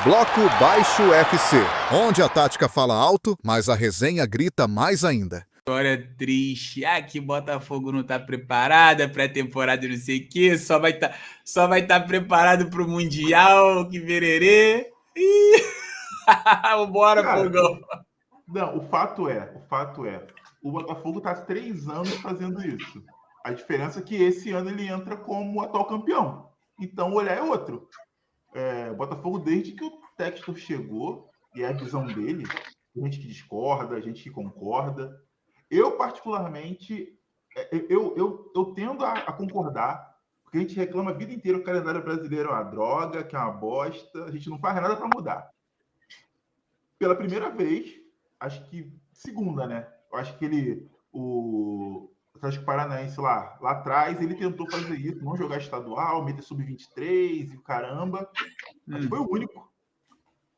Bloco Baixo FC, onde a tática fala alto, mas a resenha grita mais ainda. História triste. Que Botafogo não tá preparado, pré-temporada não sei o quê, só vai tá preparado pro Mundial, que vererê. Bora, Fogão. Não, o fato é, o Botafogo tá há 3 anos fazendo isso. A diferença é que esse ano ele entra como atual campeão. Então o olhar é outro. O Botafogo, desde que o Textor chegou, e é a visão dele, a gente que discorda, a gente que concorda. Eu, particularmente, eu tendo a concordar, porque a gente reclama a vida inteira que o calendário brasileiro é uma droga, que é uma bosta, a gente não faz nada para mudar. Pela primeira vez, acho que segunda, né? Eu acho que o Atlético Paranaense lá atrás, ele tentou fazer isso, não jogar estadual, meter sub-23 e o caramba. Acho que foi o único.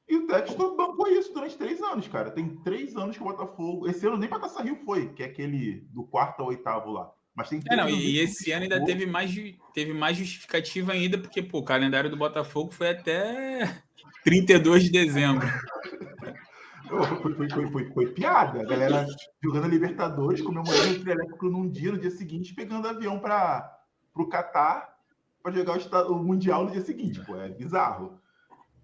E o Textor bancou isso durante 3 anos, cara. Tem 3 anos que o Botafogo... Esse ano nem para Taça Rio foi, que é aquele do 4º ao 8º lá. Mas tem 3 anos e esse ano ainda teve mais justificativa ainda, porque o calendário do Botafogo foi até 32 de dezembro. Foi piada. A galera jogando Libertadores, comemorando o Trielétrico num dia, no dia seguinte, pegando avião para o Catar para jogar o Mundial no dia seguinte. É bizarro.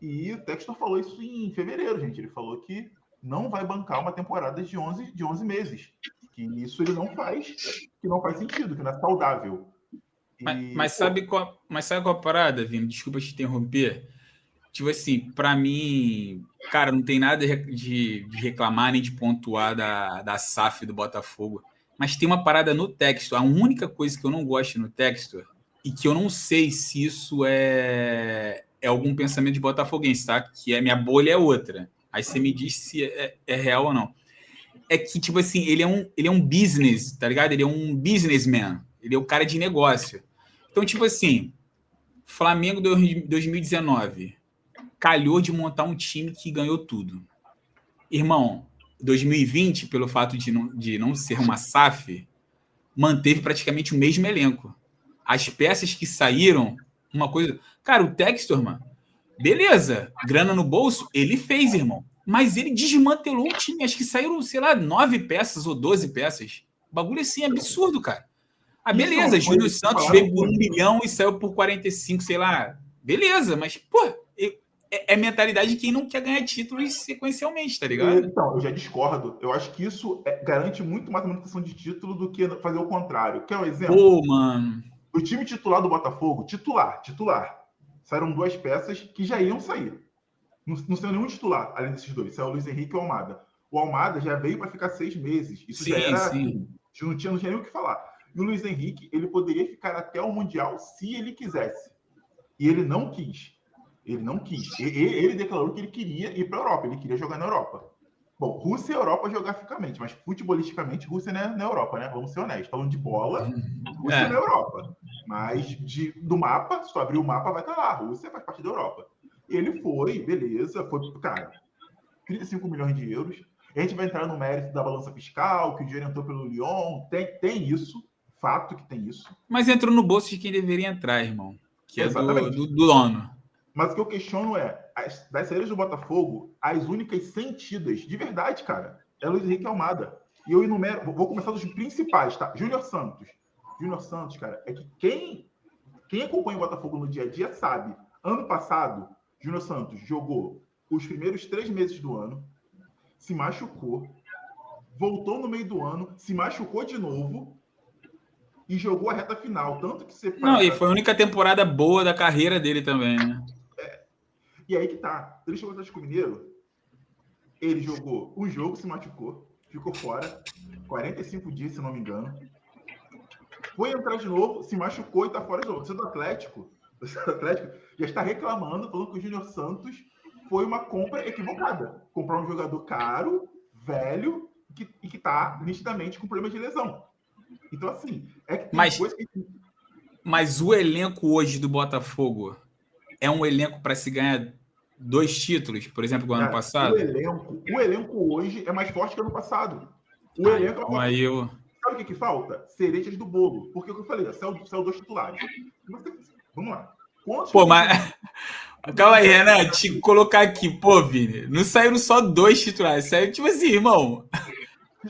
E o Textor falou isso em fevereiro, gente. Ele falou que não vai bancar uma temporada de 11 meses. Que isso ele não faz, que não faz sentido, que não é saudável. Mas sabe qual a parada, Vini? Desculpa te interromper. Tipo assim, pra mim, cara, não tem nada de reclamar nem de pontuar da SAF do Botafogo. Mas tem uma parada no Textor. A única coisa que eu não gosto no Textor, e que eu não sei se isso é algum pensamento de botafoguense, tá? Que minha bolha é outra. Aí você me diz se é real ou não. É que, tipo assim, ele é um business, tá ligado? Ele é um businessman. Ele é o cara de negócio. Então, tipo assim, Flamengo 2019 calhou de montar um time que ganhou tudo. Irmão, 2020, pelo fato de não ser uma SAF, manteve praticamente o mesmo elenco. As peças que saíram, uma coisa... Cara, o Textor, mano, beleza, grana no bolso, ele fez, irmão. Mas ele desmantelou o time. Acho que saíram, sei lá, 9 peças ou 12 peças. Bagulho assim, absurdo, cara. Beleza, Júnior Santos veio por 1 milhão e saiu por 45, sei lá. Beleza, mas, pô, é mentalidade de quem não quer ganhar títulos sequencialmente, tá ligado? Então, eu já discordo. Eu acho que isso garante muito mais a manutenção de título do que fazer o contrário. Quer um exemplo? Pô, mano. O time titular do Botafogo, titular, saíram 2 peças que já iam sair. Não saiu nenhum titular, além desses 2. Saiu o Luiz Henrique e o Almada. O Almada já veio para ficar 6 meses. Isso já era... Assim, não tinha nem o que falar. E o Luiz Henrique, ele poderia ficar até o Mundial se ele quisesse. E ele não quis. Ele declarou que ele queria ir para a Europa. Ele queria jogar na Europa. Bom, Rússia e Europa geograficamente, mas futebolisticamente, Rússia não é na Europa, né? Vamos ser honestos. Falando de bola, Rússia na Europa. Mas do mapa, se tu abrir o mapa, vai estar lá. A Rússia faz parte da Europa. Ele foi, beleza, cara, 35 milhões de euros. A gente vai entrar no mérito da balança fiscal, que o dinheiro entrou pelo Lyon. Tem isso, fato que tem isso. Mas entrou no bolso de quem deveria entrar, irmão. Que é do dono. Mas o que eu questiono das saídas do Botafogo, as únicas sentidas, de verdade, cara, é Luiz Henrique Almada. E eu enumero, vou começar dos principais, tá? Júnior Santos, cara, é que quem acompanha o Botafogo no dia a dia sabe. Ano passado, Júnior Santos jogou os primeiros 3 meses do ano, se machucou, voltou no meio do ano, se machucou de novo e jogou a reta final. Tanto que você... Não, e foi a única temporada boa da carreira dele também, né? E aí que tá. Ele chegou no Atlético Mineiro, ele jogou um jogo, se machucou, ficou fora, 45 dias, se não me engano. Foi entrar de novo, se machucou e tá fora de novo. Você do Atlético já está reclamando, falando que o Júnior Santos foi uma compra equivocada. Comprar um jogador caro, velho, e que tá nitidamente com problema de lesão. Então, assim, é que tem coisa que... Mas o elenco hoje do Botafogo é um elenco para se ganhar 2 títulos, por exemplo, do ano passado? O elenco hoje é mais forte que ano passado. O elenco então aí eu... Sabe o que falta? Cerejas do bolo. Porque o que eu falei, saiu 2 titulares. Vamos lá. Calma aí, Renan, te colocar aqui, pô, Vini. Não saíram só 2 titulares, saiu tipo assim, irmão.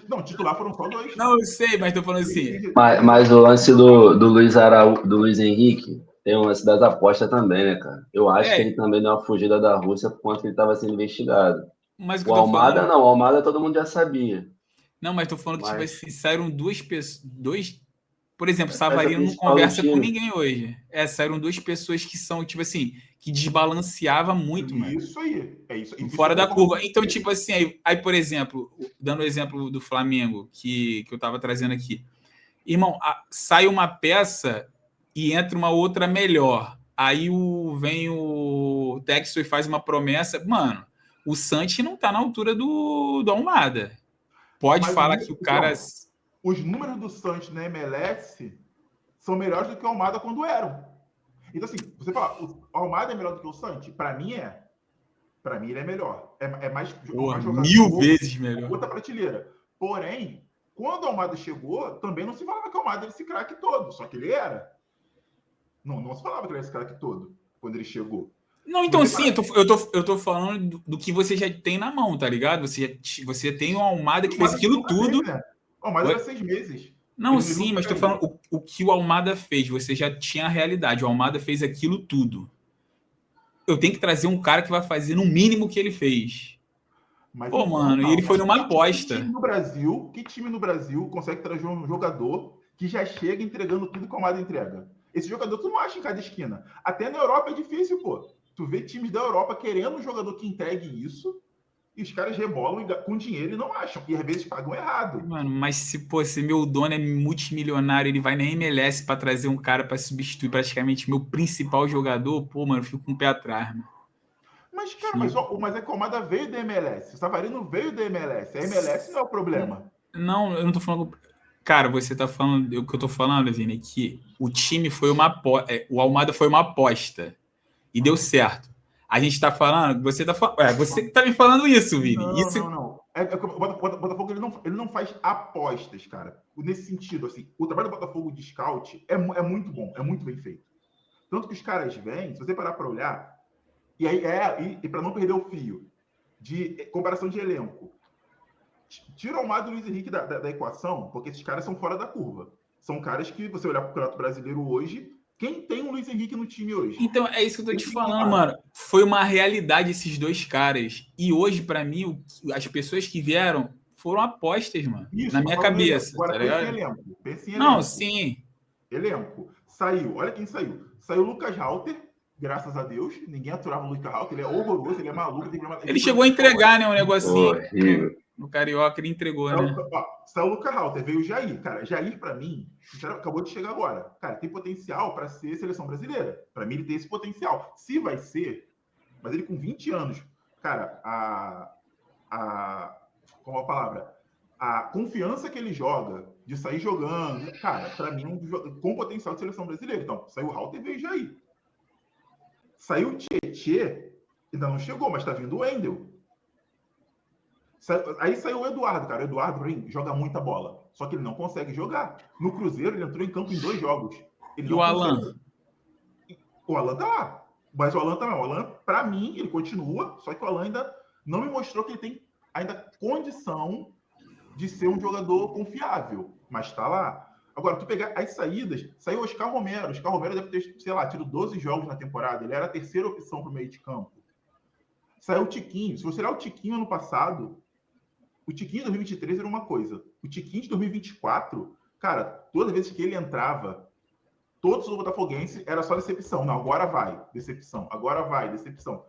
Não, titular foram só 2. Não, eu sei, mas tô falando assim. Mas o lance do Luiz Henrique tem um lance das apostas também, né, cara? Eu acho que ele também deu uma fugida da Rússia por conta que ele estava sendo investigado. Mas o que O eu tô Almada falando. não, o Almada todo mundo já sabia. Não, mas tô falando que, tipo Mas assim, saíram 2 pessoas. Por exemplo, essa Savarino não principal do conversa com time. ninguém hoje. Saíram 2 pessoas que são, tipo assim, que desbalanceava muito, mano. Isso aí. É isso. Fora da curva. Então, tipo assim, aí, por exemplo, dando o exemplo do Flamengo, que eu tava trazendo aqui. Irmão, sai uma peça e entra uma outra melhor. Aí vem o Textor e faz uma promessa. Mano, o Santi não tá na altura do Almada. Pode Mas falar que o cara. os números do Santos na MLS são melhores do que o Almada quando eram. Então, assim, você fala, o Almada é melhor do que o Santos? Para mim é. Para mim ele é melhor. É mais, Porra, mais jogador, 1000 vezes melhor. outra prateleira. Porém, quando o Almada chegou, também não se falava que o Almada era esse craque todo. Só que ele era. Não se falava que ele era esse craque todo quando ele chegou. Não, então sim, eu tô falando do que você já tem na mão, tá ligado? Você tem uma Almada que fez aquilo tudo. Teve, né? O Almada era 6 meses. Não, sim, mas tô falando o que o Almada fez. Você já tinha a realidade. O Almada fez aquilo tudo. Eu tenho que trazer um cara que vai fazer no mínimo o que ele fez. Mas, pô, mano, e ele foi numa aposta. Que time no Brasil consegue trazer um jogador que já chega entregando tudo que o Almada entrega? Esse jogador tu não acha em cada esquina. Até na Europa é difícil, pô. Tu vê times da Europa querendo um jogador que entregue isso, e os caras rebolam com dinheiro e não acham. E às vezes pagam errado. Mano, mas se meu dono é multimilionário, ele vai na MLS para trazer um cara para substituir praticamente meu principal jogador, pô, mano, eu fico com o pé atrás, mano. Mas, cara, mas é que o Almada veio da MLS. O Savarino veio da MLS. A MLS não é o problema. Não, eu não tô falando. Cara, você tá falando. O que eu tô falando, Vini, é que o time foi uma aposta. O Almada foi uma aposta. E deu certo. A gente tá falando. Você tá falando. Você que tá me falando isso, Vini. Não. O Botafogo ele não faz apostas, cara. Nesse sentido, assim, o trabalho do Botafogo de scout é muito bom, é muito bem feito. Tanto que os caras vêm, se você parar para olhar, e aí para não perder o fio de comparação de elenco, tira o Almada e o Luiz Henrique da equação, porque esses caras são fora da curva. São caras que, você olhar para o Campeonato Brasileiro hoje, quem tem o Luiz Henrique no time hoje? Então, é isso que eu tô te falando, mano. Foi uma realidade esses 2 caras. E hoje, para mim, as pessoas que vieram foram apostas, mano. Isso, na minha cabeça. Agora, tá ligado? Pensa em elenco. Não, sim. Elenco. Saiu, olha quem saiu. Saiu o Lucas Halter, graças a Deus. Ninguém aturava o Lucas Halter, ele é horroroso, ele é maluco. Ele chegou a entregar, né, um negocinho. Horrível. No Carioca ele entregou, né? Saiu o Lucas Halter, veio o Jair. Cara, Jair, pra mim, acabou de chegar agora. Cara, tem potencial para ser seleção brasileira. Pra mim, ele tem esse potencial. Se vai ser, mas ele com 20 anos. Cara, como a palavra? A confiança que ele joga, de sair jogando, cara, pra mim, com potencial de seleção brasileira. Então, saiu o Halter, veio o Jair. Saiu o Tietê, ainda não chegou, mas tá vindo o Wendel. Aí saiu o Eduardo, cara. O Eduardo joga muita bola. Só que ele não consegue jogar. No Cruzeiro, ele entrou em campo em 2 jogos. E o Alan? O Alan tá lá. Mas o Alan também. O Alan, pra mim, ele continua. Só que o Alan ainda não me mostrou que ele tem ainda condição de ser um jogador confiável. Mas tá lá. Agora, tu pegar as saídas, saiu o Oscar Romero. O Oscar Romero deve ter, sei lá, tido 12 jogos na temporada. Ele era a terceira opção pro meio de campo. Saiu o Tiquinho. Se você olhar o Tiquinho ano passado, o Tiquinho de 2023 era uma coisa. O Tiquinho de 2024, cara, todas as vezes que ele entrava, todos os botafoguenses era só decepção. Não, agora vai, decepção. Agora vai, decepção.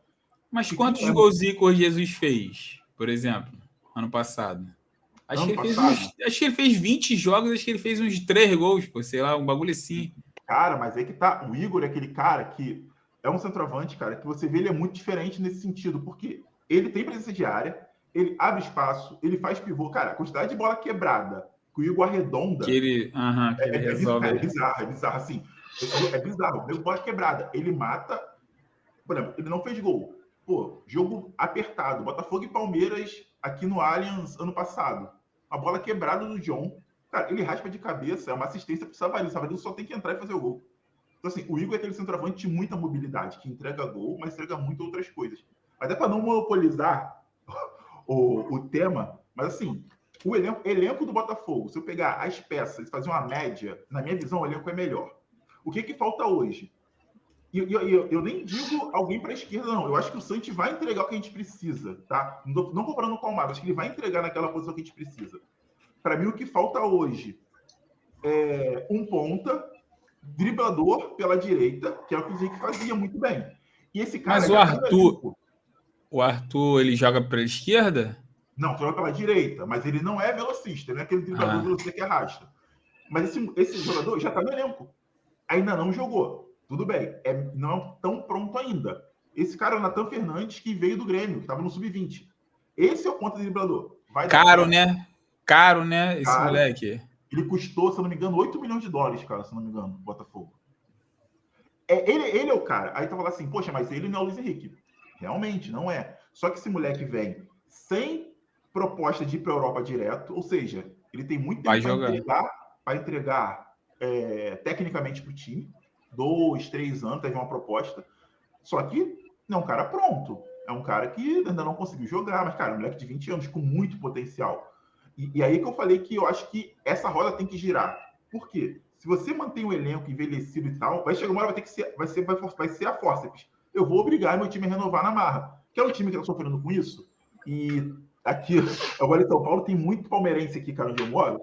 Mas quantos gols o Jesus fez, por exemplo, ano passado? Acho que ele fez 20 jogos, acho que ele fez uns 3 gols, pô, sei lá, um bagulho assim. Cara, mas aí que tá. O Igor é aquele cara que é um centroavante, cara, que você vê ele é muito diferente nesse sentido, porque ele tem presença de área, ele abre espaço, ele faz pivô. Cara, a quantidade de bola quebrada que o Igor arredonda que ele resolve. É bizarro, assim. É bizarro. Bola quebrada. Ele mata. Por exemplo, ele não fez gol. Pô, jogo apertado. Botafogo e Palmeiras aqui no Allianz ano passado. A bola quebrada do John. Cara, ele raspa de cabeça. É uma assistência pro Savarino. O Savarino só tem que entrar e fazer o gol. Então, assim, o Igor é aquele centroavante de muita mobilidade, que entrega gol, mas entrega muito outras coisas. Até para não monopolizar o tema, mas assim, o elenco do Botafogo, se eu pegar as peças e fazer uma média, na minha visão, o elenco é melhor. O que falta hoje? Eu nem digo alguém para a esquerda, não. Eu acho que o Santos vai entregar o que a gente precisa, tá? Não comparando com o Almada, acho que ele vai entregar naquela posição que a gente precisa. Para mim, o que falta hoje é um ponta, driblador pela direita, que é o que o Zico fazia muito bem. E esse cara Mas o Arthur, ele joga pela esquerda? Não, joga pela direita, mas ele não é velocista, não é aquele driblador velocista que arrasta. Mas esse jogador já está no elenco. Ainda não jogou. Tudo bem, não é tão pronto ainda. Esse cara é o Nathan Fernandes, que veio do Grêmio, que estava no Sub-20. Esse é o ponto de driblador. Caro, né? Caro, né? Esse moleque. Ele custou, se eu não me engano, 8 milhões de dólares, cara, se eu não me engano, Botafogo. Ele é o cara. Aí tu fala assim, poxa, mas ele não é o Luiz Henrique. Realmente, não é. Só que esse moleque vem sem proposta de ir para a Europa direto, ou seja, ele tem muito tempo para entregar tecnicamente para o time. 2, 3 anos, teve uma proposta. Só que não é um cara pronto. É um cara que ainda não conseguiu jogar, mas, cara, um moleque de 20 anos com muito potencial. E aí que eu falei que eu acho que essa roda tem que girar. Por quê? Se você mantém o elenco envelhecido e tal, vai chegar uma hora, vai ser a fórceps. Eu vou obrigar meu time a renovar na marra. Que é um time que está sofrendo com isso. E aqui, agora em São Paulo, tem muito palmeirense aqui, cara, onde eu moro.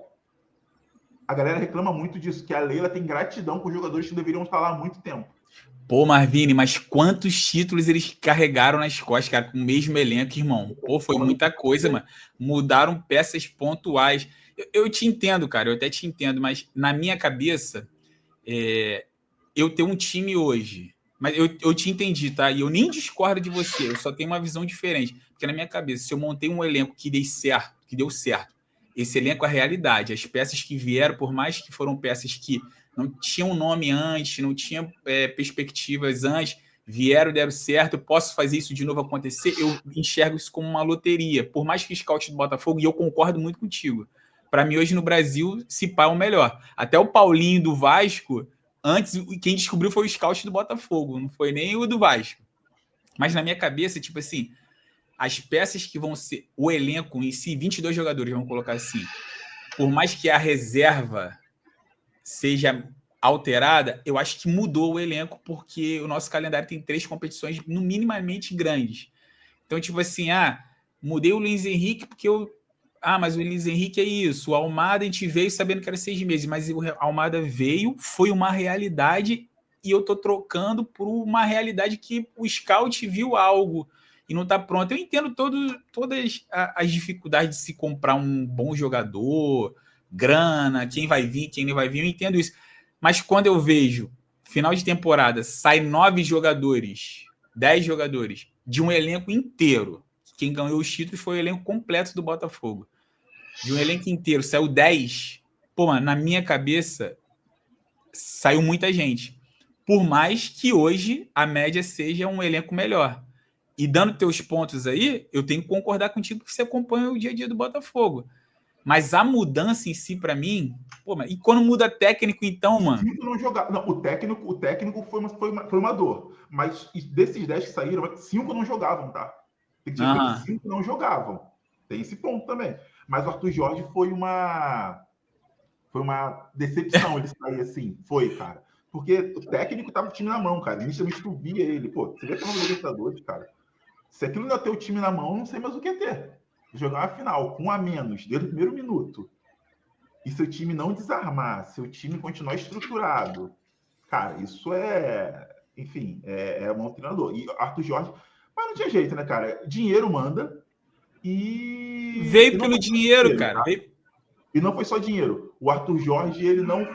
A galera reclama muito disso, que a Leila tem gratidão com os jogadores que deveriam estar lá há muito tempo. Pô, Marvini, mas quantos títulos eles carregaram nas costas, cara, com o mesmo elenco, irmão? Pô, foi muita coisa, mano. Mudaram peças pontuais. Eu te entendo, cara, eu até te entendo, mas na minha cabeça, eu tenho um time hoje, mas eu te entendi, tá? E eu nem discordo de você, eu só tenho uma visão diferente. Porque na minha cabeça, se eu montei um elenco que deu certo, esse elenco é a realidade. As peças que vieram, por mais que foram peças que não tinham nome antes, não tinham perspectivas antes, vieram, deram certo, eu posso fazer isso de novo acontecer, eu enxergo isso como uma loteria. Por mais que o scout do Botafogo, e eu concordo muito contigo, para mim hoje no Brasil, se pá é o melhor. Até o Paulinho do Vasco, antes, quem descobriu foi o scout do Botafogo, não foi nem o do Vasco. Mas na minha cabeça, tipo assim, as peças que vão ser, o elenco em si, 22 jogadores, vamos colocar assim, por mais que a reserva seja alterada, eu acho que mudou o elenco, porque o nosso calendário tem 3 competições no minimamente grandes. Então, tipo assim, mudei o Luiz Henrique porque mas o Luiz Henrique é isso, o Almada a gente veio sabendo que era 6 meses, mas o Almada veio, foi uma realidade e eu tô trocando por uma realidade que o scout viu algo e não tá pronto. Eu entendo todas as dificuldades de se comprar um bom jogador, grana, quem vai vir, quem não vai vir, eu entendo isso. Mas quando eu vejo, final de temporada, sai 9 jogadores, 10 jogadores, de um elenco inteiro, quem ganhou os títulos foi o elenco completo do Botafogo. De um elenco inteiro, saiu 10. Pô, mano, na minha cabeça, saiu muita gente. Por mais que hoje a média seja um elenco melhor. E dando teus pontos aí, eu tenho que concordar contigo que você acompanha o dia a dia do Botafogo. Mas a mudança em si, para mim... Pô, e quando muda técnico, então, mano? 5 não jogavam. Não, o técnico foi uma dor. Mas desses 10 que saíram, 5 não jogavam, tá? Tem que dizer que 5 não jogavam. Tem esse ponto também. Mas o Arthur Jorge foi uma decepção ele sair assim. Foi, cara. Porque o técnico tava com o time na mão, cara. Inicialmente tu via ele. Pô, você vê que no Libertadores, cara. Se aquilo não é ter o time na mão, não sei mais o que é ter. Jogar uma final com 1 a menos desde o primeiro minuto. E seu time não desarmar, seu time continuar estruturado. Cara, isso enfim, é um treinador. E Arthur Jorge... Mas não tinha jeito, né, cara? Dinheiro manda e... Veio pelo dinheiro, cara. Tá? E não foi só dinheiro. O Arthur Jorge, ele não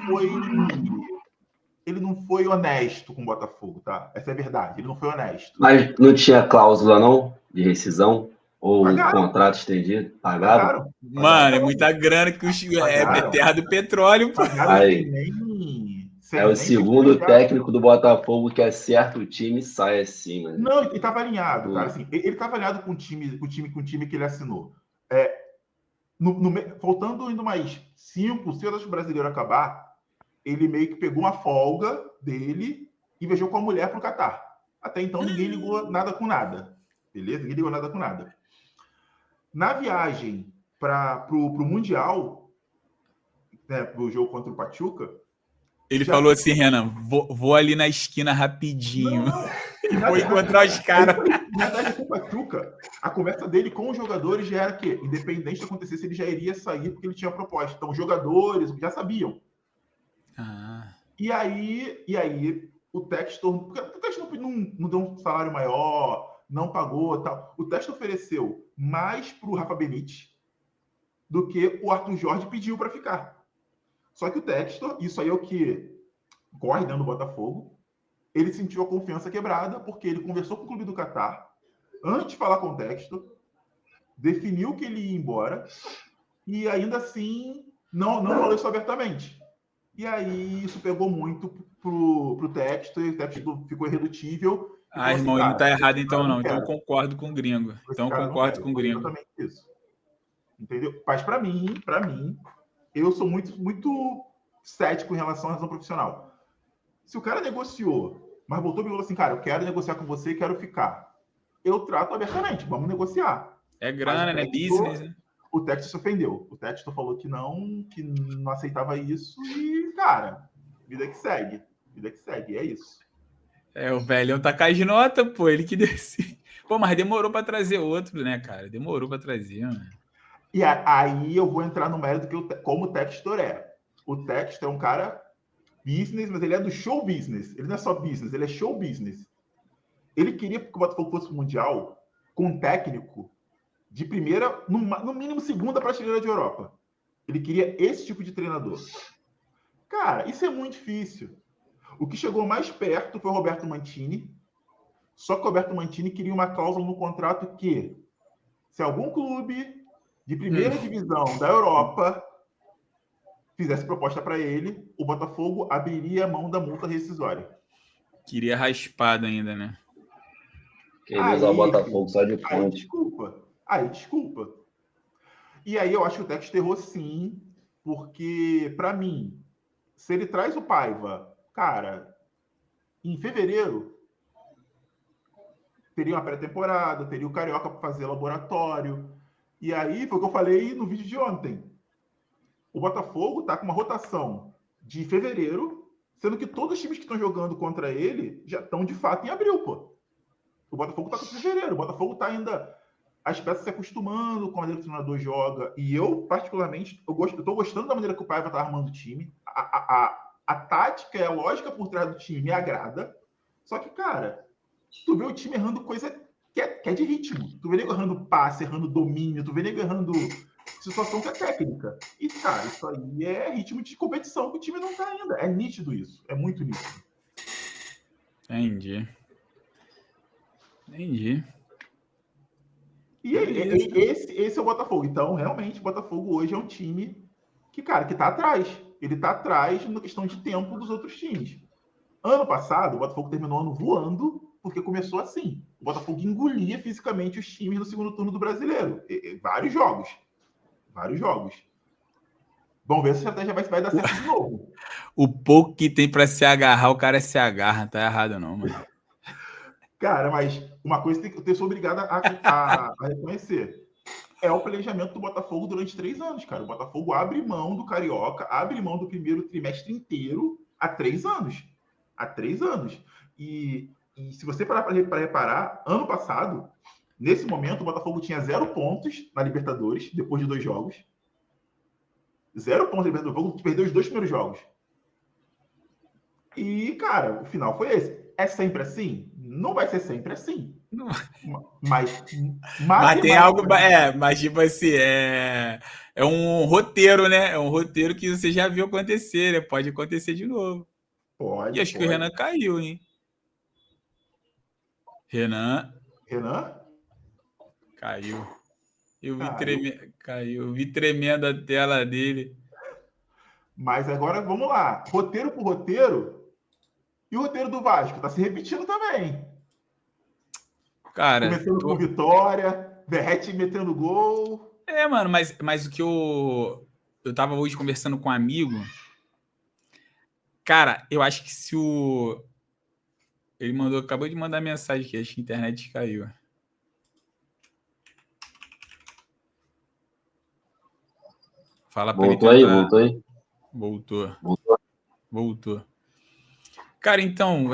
foi honesto com o Botafogo, tá? Essa é a verdade. Ele não foi honesto. Mas não tinha cláusula, não? De rescisão? Ou contrato estendido? Pagaram? Mano, é muita grana que é terra do petróleo. Aí, é o segundo técnico do Botafogo que acerta o time e sai assim, mano. Não, ele estava alinhado, cara. Assim, ele estava alinhado com o time que ele assinou. Faltando ainda mais 5, se o brasileiro acabar, ele meio que pegou uma folga dele e viajou com a mulher para o Catar. Até então, ninguém ligou nada com nada. Beleza? Ninguém ligou nada com nada. Na viagem para o Mundial, né, para o jogo contra o Pachuca, ele falou assim, Renan, vou ali na esquina rapidinho. E foi encontrar os caras. Na verdade, com o Pachuca, a conversa dele com os jogadores já era que, independente do que acontecesse, ele já iria sair porque ele tinha proposta. Então, os jogadores já sabiam. E aí o Textor... Porque o Textor não deu um salário maior, não pagou tal. O Textor ofereceu mais para o Rafa Benítez do que o Arthur Jorge pediu para ficar. Só que o Textor, isso aí é o que corre dentro do Botafogo, ele sentiu a confiança quebrada porque ele conversou com o clube do Catar antes de falar com o Textor, definiu que ele ia embora e ainda assim não falou isso abertamente. E aí isso pegou muito pro Textor e o Textor ficou irredutível. Irmão, ele não tá errado então não. Então eu concordo com o Gringo. Então eu concordo com o Gringo. Exatamente isso. Entendeu? Mas para mim, eu sou muito cético em relação à razão profissional. Se o cara negociou, mas voltou e falou assim, cara, eu quero negociar com você, quero ficar. Eu trato abertamente, vamos negociar. É grana, né? Business, né? O Textor se ofendeu. O Textor falou que não aceitava isso e, cara, vida que segue. Vida que segue, é isso. O velhão tá com as notas, pô, ele que decide. Pô, mas demorou pra trazer outro, né, cara? Demorou pra trazer, mano. E aí eu vou entrar no mérito como o Textor é. O Textor é um cara business, mas ele é do show business. Ele não é só business, ele é show business. Ele queria que o Botafogo fosse pro Mundial com um técnico de primeira, no mínimo segunda prateleira de Europa. Ele queria esse tipo de treinador. Cara, isso é muito difícil. O que chegou mais perto foi o Roberto Mantini. Só que o Roberto Mantini queria uma cláusula no contrato que, se algum clube de primeira divisão da Europa fizesse proposta para ele, o Botafogo abriria a mão da multa rescisória. Queria raspado ainda, né? Queria usar o Botafogo só de ponte. Aí, desculpa. E aí eu acho que o Textor errou sim, porque, para mim, se ele traz o Paiva, cara, em fevereiro, teria uma pré-temporada, teria o Carioca para fazer laboratório. E aí, foi o que eu falei no vídeo de ontem. O Botafogo está com uma rotação de fevereiro, sendo que todos os times que estão jogando contra ele já estão, de fato, em abril, pô. O Botafogo está com fevereiro. O Botafogo está ainda as peças se acostumando com a maneira que o treinador joga. E eu, particularmente, eu estou gostando da maneira que o Paiva está armando o time. A tática e a lógica por trás do time me agrada. Só que, cara, tu vê o time errando coisa que é de ritmo. Tu vê nego errando passe, errando domínio, tu vê nego errando situação que é técnica. E, cara, isso aí é ritmo de competição que o time não tá ainda. É nítido isso. É muito nítido. Entendi. E esse é o Botafogo. Então, realmente, o Botafogo hoje é um time que, cara, que tá atrás. Ele tá atrás na questão de tempo dos outros times. Ano passado, o Botafogo terminou o ano voando, porque começou assim. O Botafogo engolia fisicamente os times no segundo turno do Brasileiro. Vários jogos. Vamos ver se a estratégia vai dar certo de novo. O pouco que tem para se agarrar, o cara se agarra. Não tá errado não, mano. Cara, mas uma coisa que eu sou obrigado a reconhecer. É o planejamento do Botafogo durante 3 anos, cara. O Botafogo abre mão do Carioca, abre mão do primeiro trimestre inteiro há 3 anos. E se você parar para reparar, ano passado, nesse momento, o Botafogo tinha 0 pontos na Libertadores, depois de 2 jogos. 0 pontos na Libertadores, o Botafogo perdeu os 2 primeiros jogos. E, cara, o final foi esse. É sempre assim? Não vai ser sempre assim. Não. Mas tem algo... mas tipo assim, é um roteiro, né? É um roteiro que você já viu acontecer, né? Pode acontecer de novo. Pode. E acho que o Renan caiu, hein? Renan? Caiu. Eu vi tremendo a tela dele. Mas agora, vamos lá. Roteiro por roteiro. E o roteiro do Vasco? Tá se repetindo também. Cara... Começando com vitória, Verratti metendo gol. Mano, mas o que eu tava hoje conversando com um amigo... Cara, eu acho que se o... Ele acabou de mandar mensagem aqui, acho que a internet caiu. Fala pra Voltou ele aí, tentar... voltou aí. Voltou. Cara, então,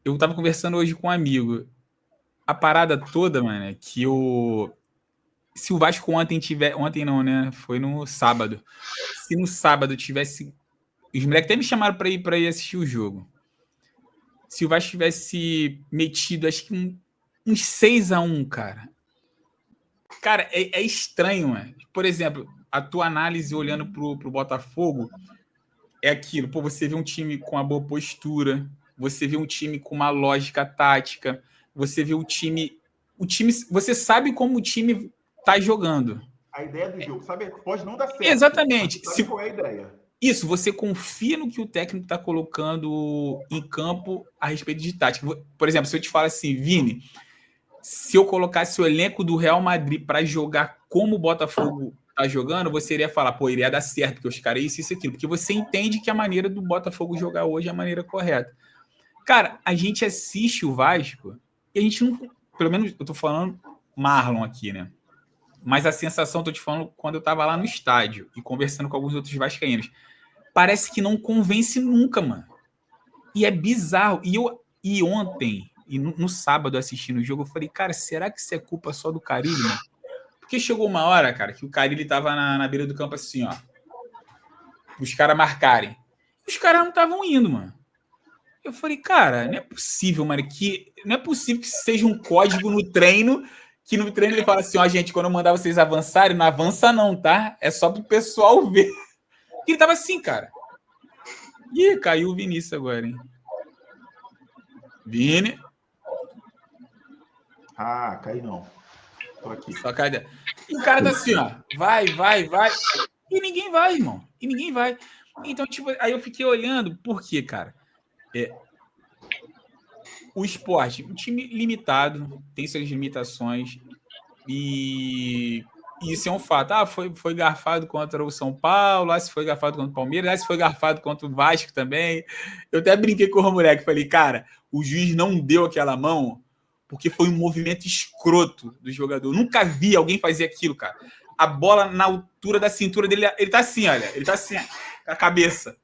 eu tava conversando hoje com um amigo. A parada toda, mano, é que se o Vasco ontem tiver... Ontem não, né? Foi no sábado. Se no sábado tivesse... Os moleques até me chamaram pra ir assistir o jogo. Se o Vasco tivesse metido, acho que uns 6-1, cara. Cara, é estranho, mano. Por exemplo, a tua análise olhando pro Botafogo é aquilo. Pô, você vê um time com uma boa postura, você vê um time com uma lógica tática, você vê o time... Você sabe como o time tá jogando. A ideia do jogo, sabe? Pode não dar certo. Exatamente. Sabe qual é a ideia? Isso, você confia no que o técnico está colocando em campo a respeito de tática. Por exemplo, se eu te falar assim, Vini, se eu colocasse o elenco do Real Madrid para jogar como o Botafogo está jogando, você iria falar, pô, iria dar certo, porque os caras isso e aquilo. Porque você entende que a maneira do Botafogo jogar hoje é a maneira correta. Cara, a gente assiste o Vasco e a gente não... Pelo menos eu tô falando Marlon aqui, né? Mas a sensação, tô te falando, quando eu tava lá no estádio e conversando com alguns outros vascaínos, parece que não convence nunca, mano. E é bizarro. E ontem, no sábado, assistindo o jogo, eu falei, cara, será que isso é culpa só do Carille, mano? Porque chegou uma hora, cara, que o Carille tava na beira do campo assim, ó. Os caras marcarem. Os caras não estavam indo, mano. Eu falei, cara, não é possível, mano, não é possível que seja um código no treino, que no treino ele fala assim, ó, gente, quando eu mandar vocês avançarem, não avança não, tá? É só pro pessoal ver. E ele tava assim, cara. Ih, caiu o Vinícius agora, hein? Vini. Ah, cai não. Tô aqui. Só cai. E o cara tá assim, ó. Vai. E ninguém vai, irmão. E ninguém vai. Então, tipo, aí eu fiquei olhando, por quê, cara? O Sport, um time limitado, tem suas limitações, e isso é um fato. Ah, foi garfado contra o São Paulo, se foi garfado contra o Palmeiras, se foi garfado contra o Vasco também. Eu até brinquei com o moleque, falei, cara, o juiz não deu aquela mão porque foi um movimento escroto do jogador. Nunca vi alguém fazer aquilo, cara. A bola na altura da cintura dele, ele tá assim, olha, ele tá assim, com a cabeça.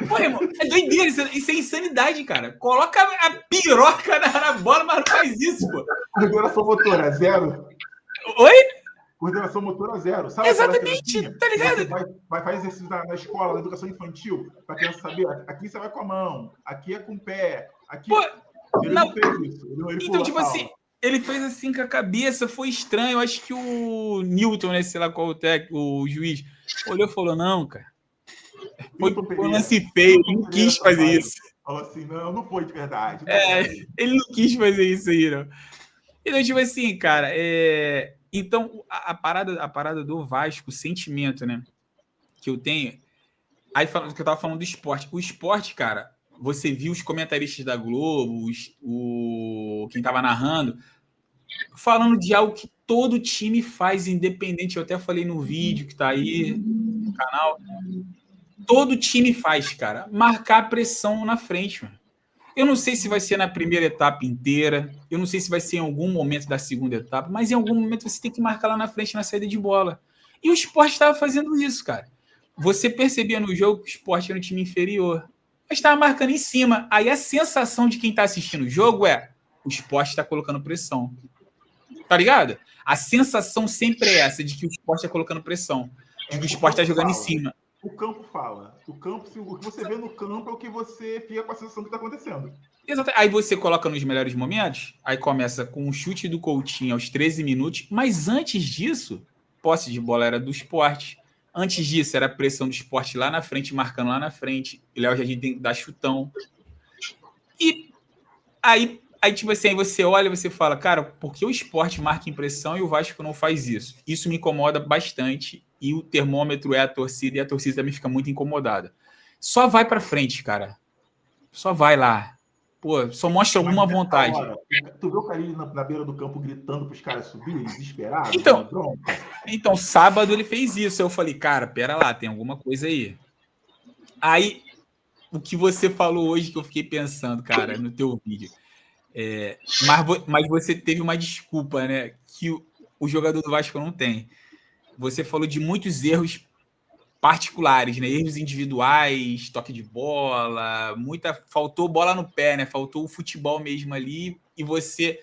Pô, irmão, é doideira, isso é insanidade, cara. Coloca a piroca na bola, mas não faz isso, pô. Coordenação motora, 0. Oi? Coordenação motora, 0. Sabe? Exatamente, tá ligado? Você vai fazer exercício na escola, na educação infantil, pra criança saber, aqui você vai com a mão, aqui é com o pé, aqui... Pô, ele não fez isso. Ele então, tipo assim, ele fez assim com a cabeça, foi estranho. Eu acho que o Newton, né, sei lá qual o juiz, olhou e falou, não, cara. Foi um lance feio, ele não quis fazer isso. Falou assim, não foi de verdade. Ele não quis fazer isso aí, não. Então, tipo assim, cara, então a parada do Vasco, o sentimento, né, que eu tenho, aí que eu tava falando do esporte. O esporte, cara, você viu os comentaristas da Globo, quem tava narrando, falando de algo que todo time faz, independente. Eu até falei no vídeo que tá aí no canal. Todo time faz, cara. Marcar pressão na frente, mano. Eu não sei se vai ser na primeira etapa inteira, eu não sei se vai ser em algum momento da segunda etapa, mas em algum momento você tem que marcar lá na frente na saída de bola. E o Sport estava fazendo isso, cara. Você percebia no jogo que o Sport era um time inferior, mas estava marcando em cima. Aí a sensação de quem está assistindo o jogo é o Sport está colocando pressão. Tá ligado? A sensação sempre é essa, de que o Sport está colocando pressão, de que o Sport está jogando em cima. O campo fala. O que você vê no campo é o que você fica com a sensação que está acontecendo. Exato. Aí você coloca nos melhores momentos, aí começa com um chute do Coutinho aos 13 minutos, mas antes disso, posse de bola era do Sport. Antes disso, era a pressão do Sport lá na frente, marcando lá na frente. E Léo Jardim tem que dar chutão. E aí tipo assim, aí você olha e você fala, cara, por que o Sport marca impressão e o Vasco não faz isso? Isso me incomoda bastante. E o termômetro é a torcida, e a torcida também fica muito incomodada. Só vai pra frente, cara. Só vai lá. Pô, só mostra alguma vontade. Tu viu o Carille na beira do campo gritando pros caras subirem, desesperados? Então, sábado ele fez isso. Eu falei, cara, pera lá, tem alguma coisa aí. Aí, o que você falou hoje que eu fiquei pensando, cara, no teu vídeo. Mas você teve uma desculpa, né? Que o jogador do Vasco não tem. Você falou de muitos erros particulares, né? Erros individuais, toque de bola, faltou bola no pé, né? Faltou o futebol mesmo ali, e você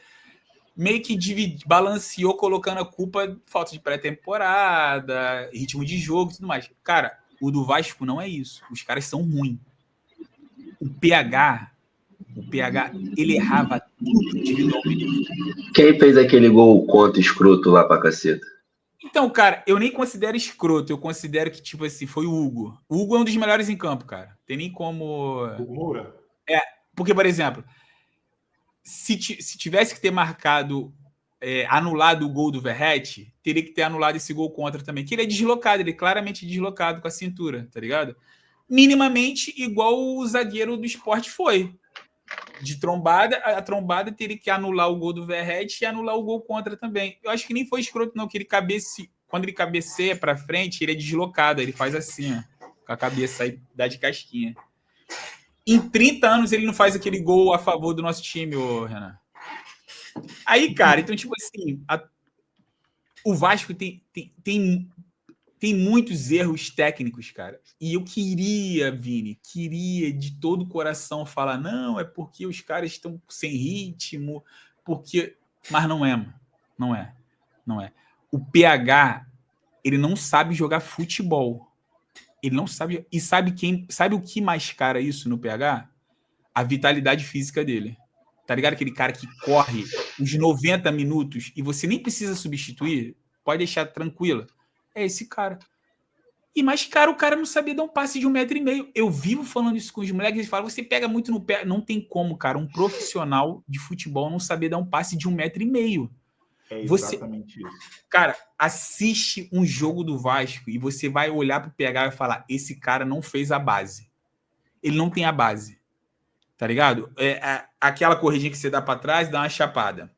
meio que balanceou colocando a culpa falta de pré-temporada, ritmo de jogo e tudo mais. Cara, o do Vasco não é isso. Os caras são ruins. O PH, ele errava tudo individualmente. Quem fez aquele gol contra escroto lá pra caceta? Então, cara, eu nem considero escroto. Eu considero que, tipo assim, foi o Hugo. O Hugo é um dos melhores em campo, cara. Tem nem como... Hugo Moura? Porque, por exemplo, se tivesse que ter marcado, anulado o gol do Verratti, teria que ter anulado esse gol contra também. Que ele é deslocado, ele é claramente deslocado com a cintura, tá ligado? Minimamente igual o zagueiro do Sport foi. De trombada, a trombada teria que anular o gol do Verratti e anular o gol contra também. Eu acho que nem foi escroto, não, que quando ele cabeceia pra frente, ele é deslocado, ele faz assim, ó, com a cabeça aí, dá de casquinha. Em 30 anos ele não faz aquele gol a favor do nosso time, ô Renan. Aí, cara, então, tipo assim, o Vasco tem muitos erros técnicos, cara. E eu queria de todo o coração falar, não, é porque os caras estão sem ritmo, mas não é, mano. Não é. O PH, ele não sabe jogar futebol. Ele não sabe. E sabe o que mascara isso no PH? A vitalidade física dele. Tá ligado? Aquele cara que corre os 90 minutos e você nem precisa substituir, pode deixar tranquila. É esse cara. Mas, cara, o cara não sabia dar um passe de 1,5 m. Eu vivo falando isso com os moleques, eles falam, você pega muito no pé. Não tem como, cara, um profissional de futebol não saber dar um passe de 1,5 m. É exatamente isso. Cara, assiste um jogo do Vasco e você vai olhar pro PH e falar, esse cara não fez a base. Ele não tem a base. Tá ligado? Aquela corridinha que você dá para trás, dá uma chapada.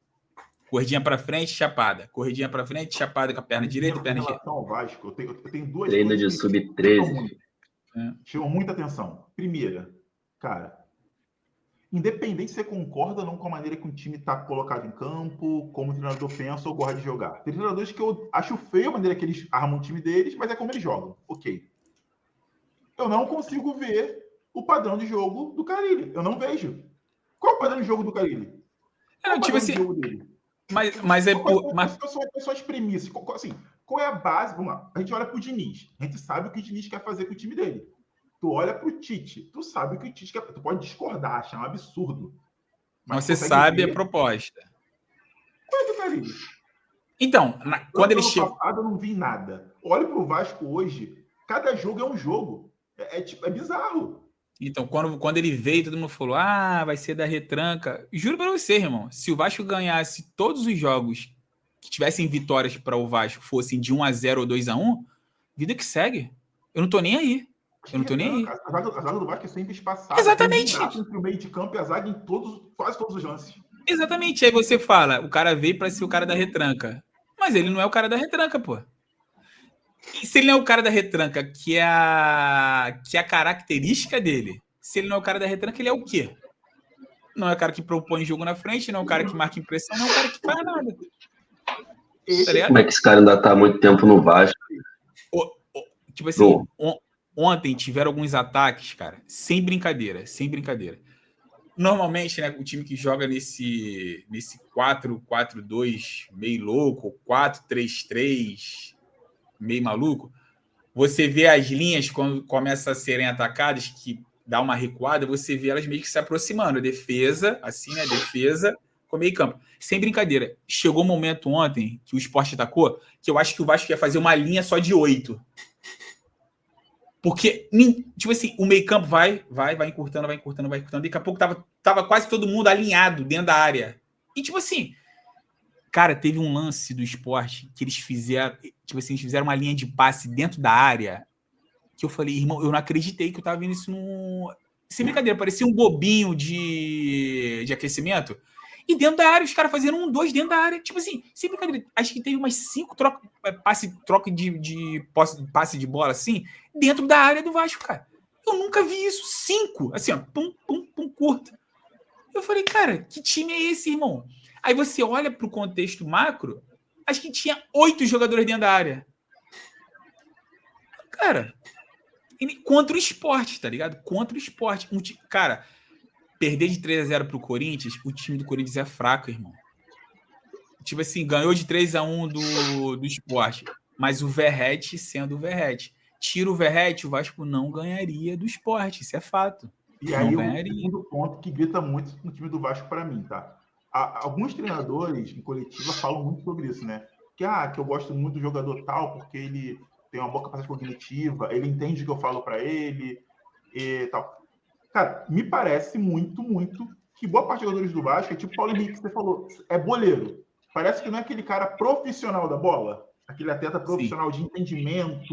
Corridinha para frente, chapada. Corridinha para frente, chapada com a perna direita, perna direita. Em relação ao Vasco, eu tenho duas Treino coisas de que sub-13. chamam muita atenção. Primeira, cara, independente se você concorda ou não com a maneira que o time está colocado em campo, como o treinador pensa ou gosta de jogar. Tem treinadores que eu acho feio a maneira que eles armam o time deles, mas é como eles jogam. Ok. Eu não consigo ver o padrão de jogo do Carille. Eu não vejo. Qual é o padrão de jogo do Carille? Não, tipo assim, mas é por... Quais são as premissas? Assim, qual é a base? Vamos lá. A gente olha pro Diniz. A gente sabe o que o Diniz quer fazer com o time dele. Tu olha pro Tite. Tu sabe o que o Tite quer. Tu pode discordar, achar um absurdo. Mas você sabe a proposta. Qual é do Carille? Então, quando ele chega... Eu não vi nada. Olha pro Vasco hoje. Cada jogo é um jogo. É bizarro. Então, quando ele veio, todo mundo falou, vai ser da retranca. Juro pra você, irmão, se o Vasco ganhasse todos os jogos que tivessem vitórias para o Vasco, fossem de 1-0 ou 2-1, vida que segue. Eu não tô nem aí. Eu não tô nem aí. A zaga do Vasco é sempre espaçada. Exatamente. Entre o meio de campo e a zaga em quase todos os lances. Exatamente. Aí você fala, o cara veio para ser o cara da retranca. Mas ele não é o cara da retranca, pô. E se ele não é o cara da retranca, que é a característica dele, se ele não é o cara da retranca, ele é o quê? Não é o cara que propõe jogo na frente, não é o cara que marca impressão, não é o cara que faz nada. Como é que esse cara ainda tá há muito tempo no Vasco? Tipo assim, ontem tiveram alguns ataques, cara, sem brincadeira. Normalmente, né, o time que joga nesse 4-4-2 meio louco, 4-3-3 meio maluco, você vê as linhas quando começam a serem atacadas, que dá uma recuada, você vê elas meio que se aproximando. Defesa, assim, né? Defesa com meio campo. Sem brincadeira. Chegou um momento ontem que o Sport atacou, que eu acho que o Vasco ia fazer uma linha só de 8. Porque, tipo assim, o meio campo vai encurtando. Daqui a pouco tava quase todo mundo alinhado dentro da área. E, tipo assim, cara, teve um lance do Sport que eles fizeram, tipo assim, eles fizeram uma linha de passe dentro da área, que eu falei, irmão, eu não acreditei que eu tava vendo isso no... Sem brincadeira, parecia um bobinho de aquecimento. E dentro da área, os caras fazendo 1-2 dentro da área. Tipo assim, sem brincadeira, acho que teve umas 5 troca de passe de bola, assim, dentro da área do Vasco, cara. Eu nunca vi isso. 5. Assim, ó, pum, pum, pum, curto. Eu falei, cara, que time é esse, irmão? Aí você olha pro contexto macro, acho que tinha 8 jogadores dentro da área. Cara, contra o esporte, tá ligado? Contra o esporte. Cara, perder de 3-0 pro Corinthians, o time do Corinthians é fraco, irmão. Tipo assim, ganhou de 3-1 do esporte. Mas o Verratti sendo o Verratti. Tira o Verratti, o Vasco não ganharia do esporte. Isso é fato. E não aí ganharia. O segundo ponto que grita muito no time do Vasco para mim, tá? Alguns treinadores em coletiva falam muito sobre isso, né? Que eu gosto muito do jogador tal, porque ele tem uma boa capacidade cognitiva, ele entende o que eu falo para ele e tal. Cara, me parece muito que boa parte dos jogadores do Vasco é tipo o Paulo Henrique, que você falou, é boleiro. Parece que não é aquele cara profissional da bola, aquele atleta profissional de entendimento.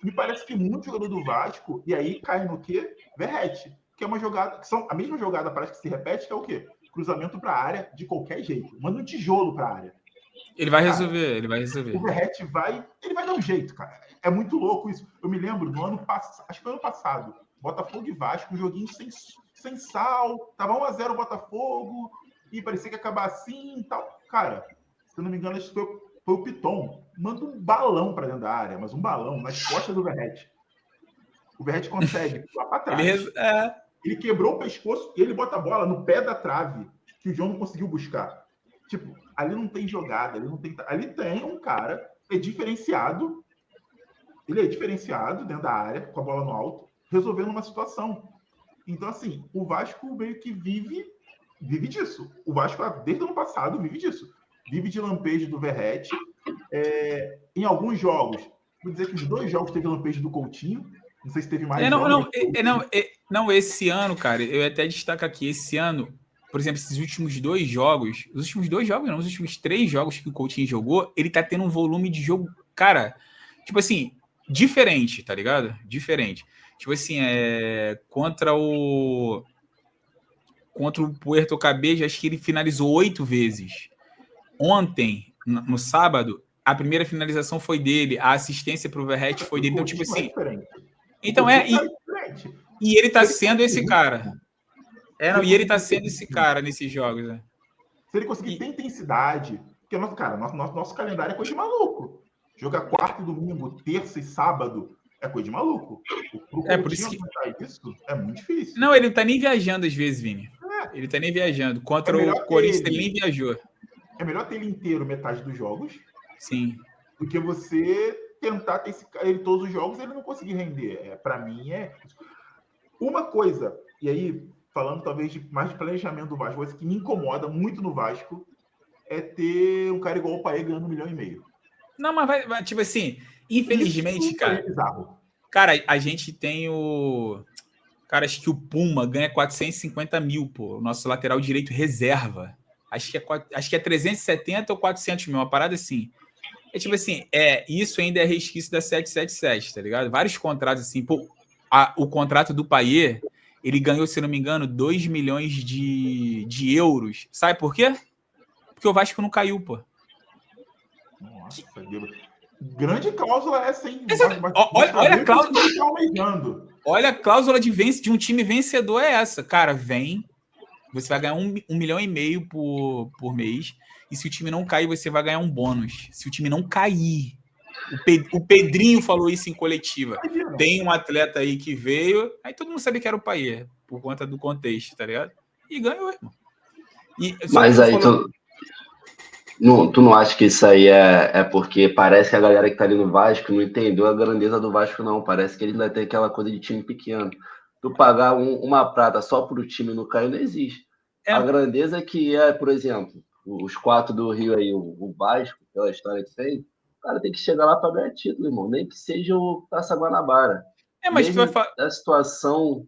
Me parece que muito jogador do Vasco, e aí cai no quê? Verratti, que é uma jogada, a mesma jogada parece que se repete, que é o quê? Cruzamento para a área de qualquer jeito. Manda um tijolo para a área. Ele vai resolver, ele vai resolver. O Verratti ele vai dar um jeito, cara. É muito louco isso. Eu me lembro do ano passado, acho que foi ano passado, Botafogo e Vasco, um joguinho sem sal, tava 1-0 o Botafogo, e parecia que ia acabar assim e tal. Cara, se eu não me engano, acho que foi o Piton. Manda um balão para dentro da área, mas um balão nas costas do Verratti. O Verratti consegue lá para trás. Ele quebrou o pescoço e ele bota a bola no pé da trave, que o João não conseguiu buscar. Tipo, ali não tem jogada, ali tem um cara que é diferenciado. Ele é diferenciado dentro da área, com a bola no alto, resolvendo uma situação. Então, assim, o Vasco meio que vive disso. O Vasco, desde o ano passado, vive disso. Vive de lampejo do Verratti. Em alguns jogos, vou dizer que os 2 jogos teve lampejo do Coutinho. Não sei se teve mais jogos. Não, esse ano, cara, eu até destaco aqui, esse ano, por exemplo, esses últimos 2 jogos, os últimos 3 jogos que o Coutinho jogou, ele tá tendo um volume de jogo, cara, tipo assim, diferente, tá ligado? Diferente. Tipo assim, contra o Puerto Cabello, acho que ele finalizou 8 vezes. Ontem, no sábado, a primeira finalização foi dele, a assistência pro Verratti foi dele. Então, tipo assim. Então e ele tá sendo esse cara. E ele tá sendo esse cara nesses jogos, né? Se ele conseguir ter intensidade, porque nosso calendário é coisa de maluco. Jogar quarta e domingo, terça e sábado é coisa de maluco. Por isso que isso é muito difícil. Não, ele não tá nem viajando às vezes, Vini. Ele tá nem viajando. Contra o Corinthians, ele nem viajou. É melhor ter ele inteiro metade dos jogos. Sim. Do que você tentar ter ele todos os jogos e ele não conseguir render. Para mim, uma coisa, e aí, falando talvez mais de planejamento do Vasco, coisa que me incomoda muito no Vasco é ter um cara igual o Paê ganhando 1,5 milhão. Não, mas vai, tipo assim, infelizmente, cara. Cara, a gente tem o. Cara, acho que o Puma ganha 450 mil, pô. O nosso lateral direito reserva. Acho que é 370 ou 400 mil, uma parada assim. É tipo assim, isso ainda é resquício da 777, tá ligado? Vários contratos assim, pô. O contrato do Payet, ele ganhou, se não me engano, 2 milhões de euros. Sabe por quê? Porque o Vasco não caiu, pô. Nossa, grande cláusula essa, hein? Olha a cláusula. Olha a cláusula de um time vencedor é essa. Cara, você vai ganhar 1,5 milhão por mês. E se o time não cair, você vai ganhar um bônus. Se o time não cair. O Pedrinho falou isso em coletiva. Tem um atleta aí que veio, aí todo mundo sabia que era o Payet, por conta do contexto, tá ligado? E ganhou, irmão. Mas aí tu não acha que isso aí é porque parece que a galera que tá ali no Vasco não entendeu a grandeza do Vasco, não. Parece que ele ainda tem aquela coisa de time pequeno. Tu pagar uma prata só pro time não cair, não existe. A grandeza que por exemplo, os 4 do Rio aí, o Vasco, pela história que tem, o cara tem que chegar lá para ganhar título, irmão. Nem que seja o Taça Guanabara. Mas tu vai falar. A situação,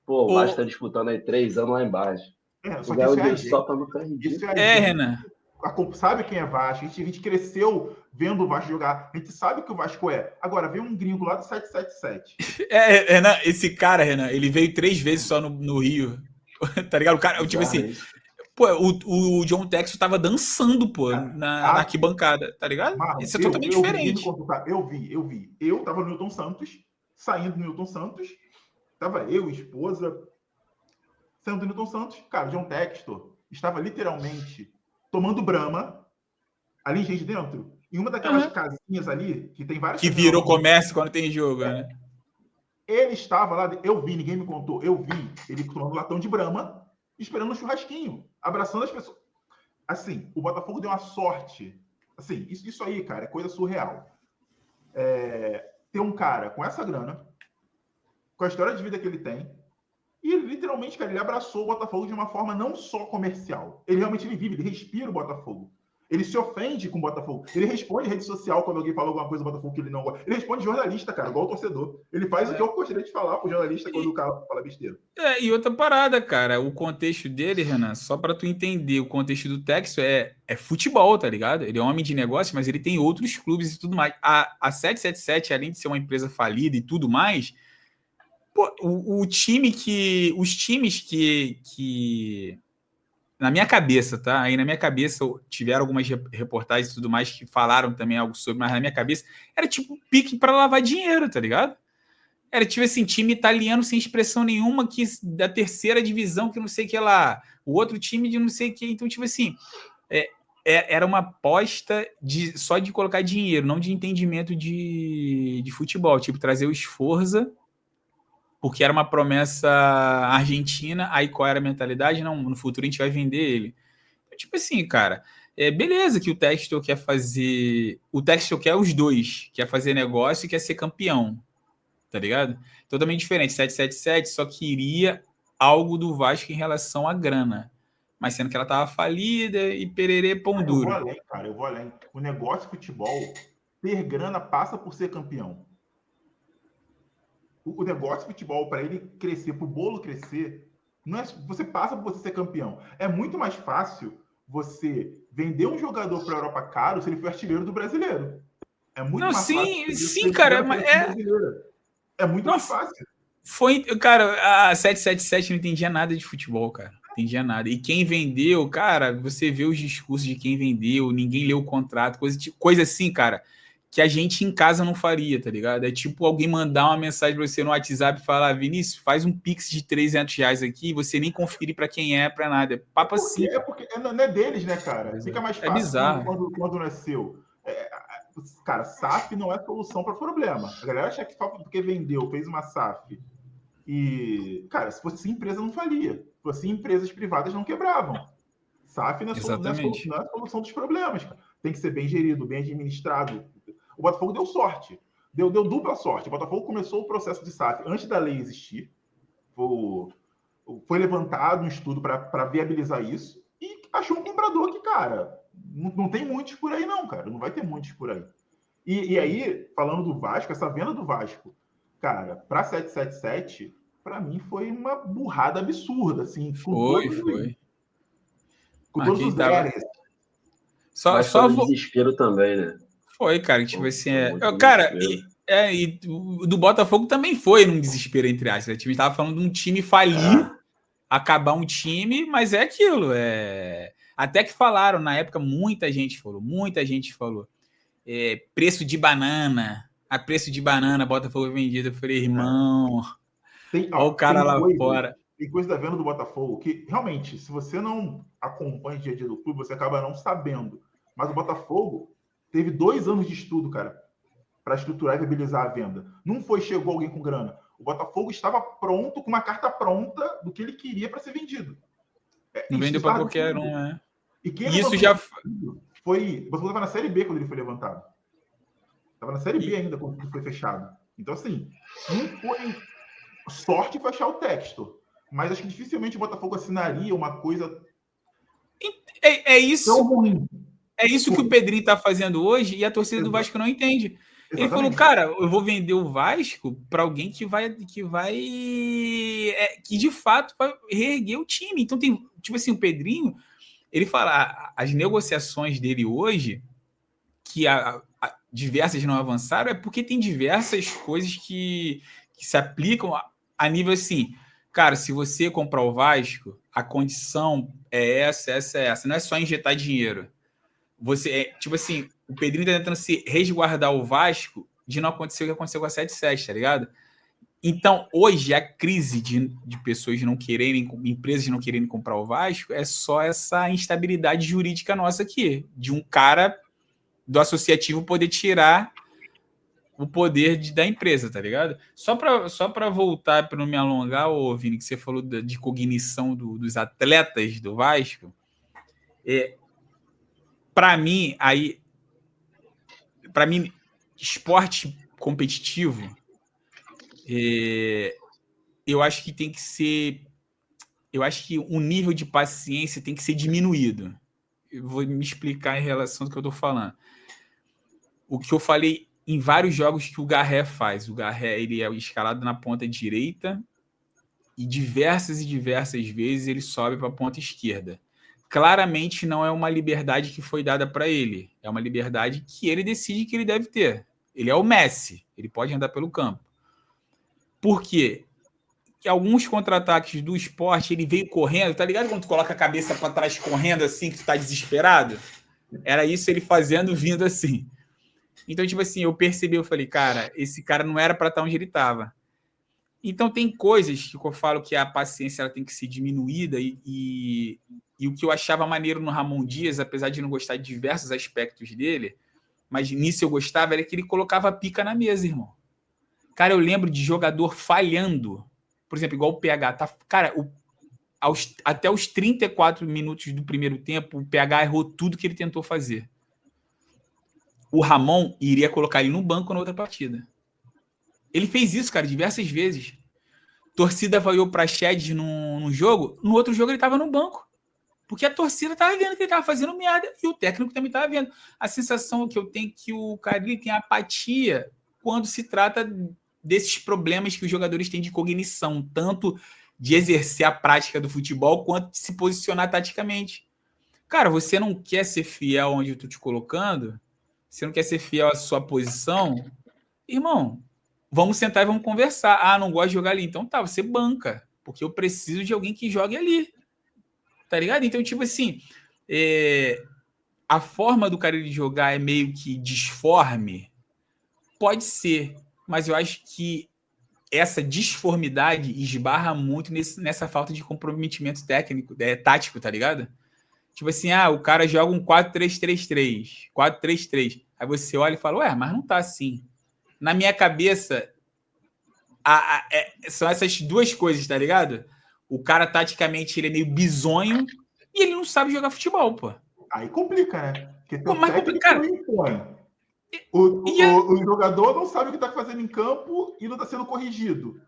o Vasco tá disputando aí 3 anos lá embaixo. Só que só para não cair. Renan. Sabe quem é Vasco? A gente cresceu vendo o Vasco jogar. A gente sabe que o Vasco é. Agora, vem um gringo lá do 777. Renan, esse cara, Renan, ele veio 3 vezes só no Rio. Tá ligado? O cara, tipo assim. Pô, o John Texas tava dançando, pô, na arquibancada, tá ligado? Isso é totalmente diferente. Eu vi. Eu tava no Newton Santos, saindo do Newton Santos, Tava eu, esposa, saindo do Newton Santos, cara, John Textor estava literalmente tomando Brahma ali em Gente Dentro, em uma daquelas casinhas ali, que tem várias... Que virou comércio quando tem jogo, né? Ele estava lá, eu vi, ninguém me contou, eu vi ele tomando latão de Brahma, esperando um churrasquinho, abraçando as pessoas. Assim, o Botafogo deu uma sorte. Assim, isso aí, cara, é coisa surreal. Ter um cara com essa grana, com a história de vida que ele tem, e literalmente, cara, ele abraçou o Botafogo de uma forma não só comercial. Ele realmente vive, ele respira o Botafogo. Ele se ofende com o Botafogo. Ele responde em rede social quando alguém fala alguma coisa do Botafogo que ele não gosta. Ele responde jornalista, cara, igual o torcedor. Ele faz o que eu gostaria de falar pro jornalista quando o cara fala besteira. E outra parada, cara, o contexto dele, Renan, só para tu entender, o contexto do Texto é futebol, tá ligado? Ele é um homem de negócio, mas ele tem outros clubes e tudo mais. A 777, além de ser uma empresa falida e tudo mais, pô, os times que na minha cabeça, tá? Aí na minha cabeça tiveram algumas reportagens e tudo mais que falaram também algo sobre, mas na minha cabeça era tipo pique para lavar dinheiro, tá ligado? Era tipo assim, time italiano sem expressão nenhuma, que da terceira divisão, que não sei o que lá, o outro time de não sei o que. Então, tipo assim, era uma aposta só de colocar dinheiro, não de entendimento de futebol. Tipo, trazer o Sforza, porque era uma promessa argentina, aí qual era a mentalidade? Não, no futuro a gente vai vender ele. Então, tipo assim, cara, beleza que o Textor quer fazer... O Textor quer os dois, quer fazer negócio e quer ser campeão, tá ligado? Totalmente diferente. 777 só queria algo do Vasco em relação à grana, mas sendo que ela tava falida e pererê pão duro. Eu vou além, cara, eu vou além. O negócio de futebol, ter grana passa por ser campeão. O negócio de futebol, para ele crescer, para o bolo crescer, não é, você passa por você ser campeão. É muito mais fácil você vender um jogador para a Europa caro se ele for artilheiro do brasileiro. É muito mais fácil. Sim, cara, é muito mais fácil. Cara, a 777 não entendia nada de futebol, cara. Não entendia nada. E quem vendeu, cara, você vê os discursos de quem vendeu, ninguém leu o contrato, coisa assim, cara, que a gente em casa não faria, tá ligado? É tipo alguém mandar uma mensagem pra você no WhatsApp e falar: Vinícius, faz um pix de R$300 aqui, e você nem conferir pra quem é, pra nada. É papo assim. Porque não é deles, né, cara? Fica mais fácil bizarro. Quando não é seu. Cara, SAF não é solução para problema. A galera acha que só porque vendeu, fez uma SAF. E, cara, se fosse empresa, não falia. Se fosse empresas privadas, não quebravam. SAF não é solução dos problemas, cara. Tem que ser bem gerido, bem administrado. O Botafogo deu sorte. Deu dupla sorte. O Botafogo começou o processo de SAF antes da lei existir. Foi levantado um estudo para viabilizar isso e achou um comprador que, cara, não tem muitos por aí, não, cara. Não vai ter muitos por aí. E aí, falando do Vasco, essa venda do Vasco, cara, para 777, para mim foi uma burrada absurda, assim. Foi. Com todos os erros. Mas foi um desespero também, né? Foi, cara, tipo assim, cara, e do Botafogo também foi num desespero, entre aspas. O time estava falando de um time falir, acabar um time, mas é aquilo. Até que falaram, na época, muita gente falou. Preço de banana, a preço de banana, Botafogo vendido. Eu falei, irmão, olha o cara lá fora. Tem coisa da venda do Botafogo que, realmente, se você não acompanha o dia a dia do clube, você acaba não sabendo. Mas o Botafogo teve 2 anos de estudo, cara, para estruturar e viabilizar a venda. Não chegou alguém com grana. O Botafogo estava pronto, com uma carta pronta do que ele queria para ser vendido. Não vendeu para qualquer um, né? E isso já foi... O Botafogo estava na Série B quando ele foi levantado. Estava na Série B ainda quando foi fechado. Então, assim, não foi sorte fechar o texto. Mas acho que dificilmente o Botafogo assinaria uma coisa isso tão ruim. É isso que o Pedrinho está fazendo hoje e a torcida do Vasco não entende. Ele falou, cara, eu vou vender o Vasco para alguém que de fato vai reerguer o time. Então tem, tipo assim, o Pedrinho, ele fala, as negociações dele hoje, que diversas não avançaram, é porque tem diversas coisas que se aplicam a nível assim, cara, se você comprar o Vasco, a condição é essa. Não é só injetar dinheiro. Tipo assim, o Pedrinho tá tentando se resguardar o Vasco de não acontecer o que aconteceu com a 77, tá ligado? Então, hoje, a crise de pessoas não quererem, empresas não quererem comprar o Vasco, é só essa instabilidade jurídica nossa aqui, de um cara do associativo poder tirar o poder da empresa, tá ligado? Só para voltar, para não me alongar, ô Vini, que você falou de cognição dos atletas do Vasco, para mim, esporte competitivo, eu acho que tem que ser, eu acho que o nível de paciência tem que ser diminuído. Eu vou me explicar em relação ao que eu tô falando. O que eu falei em vários jogos que o Garré faz. O Garré, ele é escalado na ponta direita e diversas vezes ele sobe para a ponta esquerda. Claramente não é uma liberdade que foi dada para ele. É uma liberdade que ele decide que ele deve ter. Ele é o Messi. Ele pode andar pelo campo. Por quê? Que alguns contra-ataques do Sport, ele veio correndo. Tá ligado quando tu coloca a cabeça para trás correndo assim, que tu tá desesperado? Era isso ele fazendo, vindo assim. Então, tipo assim, eu percebi, eu falei, cara, esse cara não era para estar onde ele estava. Então, tem coisas que eu falo que a paciência ela tem que ser diminuída e o que eu achava maneiro no Ramon Dias, apesar de não gostar de diversos aspectos dele, mas nisso eu gostava, era que ele colocava a pica na mesa, irmão. Cara, eu lembro de jogador falhando, por exemplo, igual o PH. Tá, cara, até os 34 minutos do primeiro tempo, o PH errou tudo que ele tentou fazer. O Ramon iria colocar ele no banco na outra partida. Ele fez isso, cara, diversas vezes. Torcida vaiou pra Shed num jogo, no outro jogo ele tava no banco. Porque a torcida tava vendo que ele tava fazendo merda e o técnico também tava vendo. A sensação que eu tenho é que o Carille tem apatia quando se trata desses problemas que os jogadores têm de cognição, tanto de exercer a prática do futebol quanto de se posicionar taticamente. Cara, você não quer ser fiel onde eu tô te colocando? Você não quer ser fiel à sua posição? Irmão, vamos sentar e vamos conversar. Ah, não gosto de jogar ali. Então tá, você banca. Porque eu preciso de alguém que jogue ali. Tá ligado? Então, tipo assim, a forma do cara de jogar é meio que disforme? Pode ser. Mas eu acho que essa disformidade esbarra muito nessa falta de comprometimento técnico, tático, tá ligado? Tipo assim, o cara joga um 4-3-3-3, 4-3-3. Aí você olha e fala, ué, mas não tá assim. Na minha cabeça, são essas duas coisas, tá ligado? O cara, taticamente, ele é meio bizonho e ele não sabe jogar futebol, pô. Aí complica, né? Porque Pô, mas complicado. O jogador não sabe o que tá fazendo em campo e não tá sendo corrigido.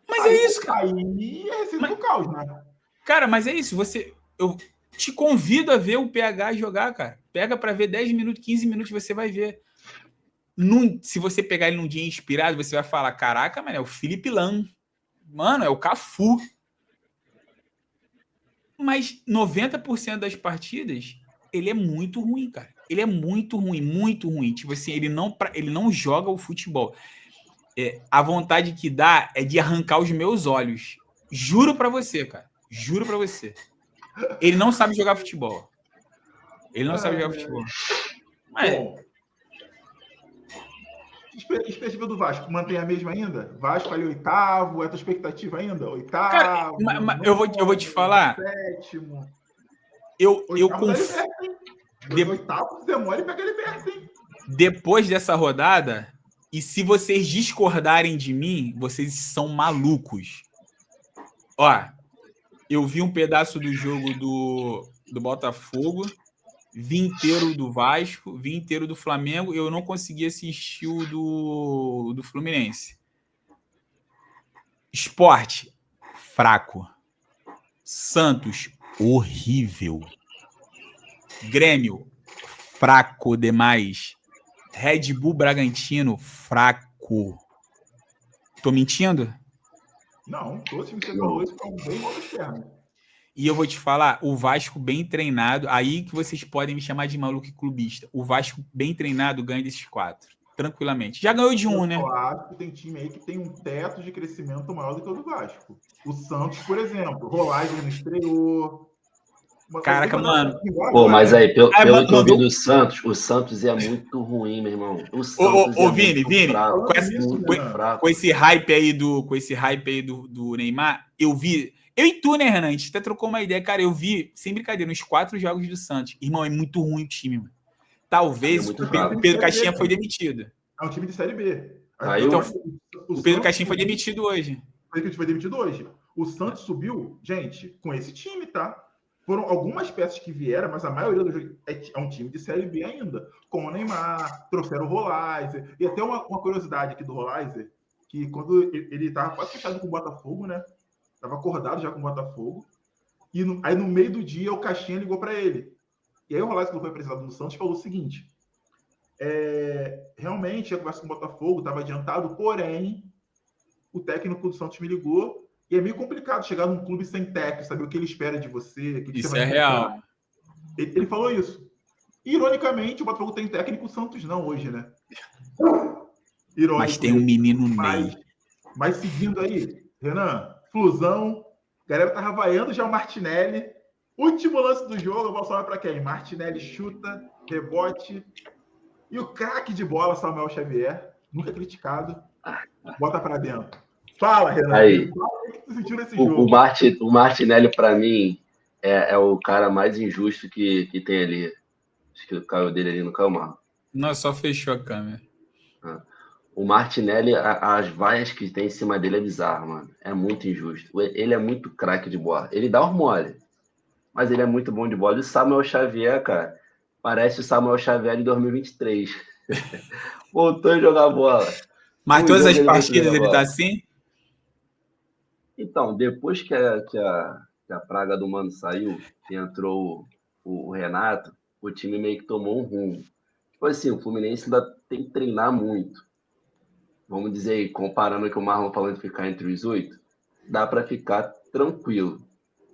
Mas é isso, cara. Aí é receita do caos, né? Cara, mas é isso. Eu te convido a ver o PH jogar, cara. Pega pra ver 10 minutos, 15 minutos, você vai ver. Se você pegar ele num dia inspirado, você vai falar, caraca, mano, é o Felipe Lam. Mano, é o Cafu. Mas 90% das partidas, ele é muito ruim, cara. Ele é muito ruim, muito ruim. Tipo assim, ele não joga o futebol. A vontade que dá é de arrancar os meus olhos. Juro pra você, cara. Juro pra você. Ele não sabe jogar futebol. Ele não sabe jogar futebol. Mas... Bom, expectativa do Vasco, mantém a mesma ainda? Vasco ali oitavo, é a tua expectativa ainda? Oitavo? Cara, eu vou te falar. Sétimo. Eu Oitavo, demora e pega ele perto, hein? Depois dessa rodada, e se vocês discordarem de mim, vocês são malucos. Ó, eu vi um pedaço do jogo do Botafogo, vi inteiro do Vasco, vi inteiro do Flamengo, eu não consegui assistir o do Fluminense. Sport, fraco. Santos, horrível. Grêmio, fraco demais. Red Bull Bragantino, fraco. Tô mentindo? Não, todos que você falou isso foram bem mal externos. E eu vou te falar, o Vasco bem treinado, aí que vocês podem me chamar de maluco e clubista. O Vasco bem treinado ganha desses 4, tranquilamente. Já ganhou de um, né? Eu acho que tem time aí que tem um teto de crescimento maior do que o do Vasco. O Santos, por exemplo, Rolagem não estreou. Caraca, mano. Pô, mas aí, pelo que eu vi mandou... do Santos, o Santos é muito ruim, meu irmão. O Santos Ô, é Vini, muito fraco, muito fraco. Com esse hype aí do Neymar, eu vi. Eu e tu, né, Renan? A gente até trocou uma ideia, cara. Eu vi, sem brincadeira, nos 4 jogos do Santos. Irmão, é muito ruim o time, mano. Talvez muito o fraco. Pedro Caixinha foi demitido. É um time de Série B. Então, o Pedro Caixinha foi demitido hoje. Foi demitido hoje. O Santos subiu, gente, com esse time, tá? Foram algumas peças que vieram, mas a maioria do jogo é um time de Série B ainda. Com o Neymar, trouxeram o Rolaiser. E até uma curiosidade aqui do Rolaiser, que quando ele estava quase fechado com o Botafogo, né? Estava acordado já com o Botafogo. E aí no meio do dia o Caixinha ligou para ele. E aí o Rolaiser, quando foi apresentado no Santos, falou o seguinte: realmente a conversa com o Botafogo estava adiantado, porém o técnico do Santos me ligou e é meio complicado chegar num clube sem técnico, saber o que ele espera de você. Que isso é real. Ele falou isso. Ironicamente, o Botafogo tem técnico, o Santos não hoje, né? Irônico, mas tem um menino Ney. Mas seguindo aí, Renan, Flusão, a galera tava vaiando já o Martinelli. Último lance do jogo, eu vou falar para quem? Martinelli chuta, rebote. E o craque de bola, Samuel Xavier, nunca criticado, bota para dentro. Fala, Renan. Aí, o que tu sentiu nesse jogo? O Martinelli, para mim, é o cara mais injusto que tem ali. Acho que caiu dele ali no Calmar. Não, só fechou a câmera. O Martinelli, as vaias que tem em cima dele é bizarro, mano. É muito injusto. Ele é muito craque de bola. Ele dá os mole, mas ele é muito bom de bola. E o Samuel Xavier, cara, parece o Samuel Xavier de 2023. Voltou a jogar bola. Mas todas as partidas ele tá assim? Então, depois que a praga do Mano saiu, que entrou o Renato, o time meio que tomou um rumo. Tipo assim, o Fluminense ainda tem que treinar muito. Vamos dizer, comparando com o Marlon falando de ficar entre os 8, dá para ficar tranquilo.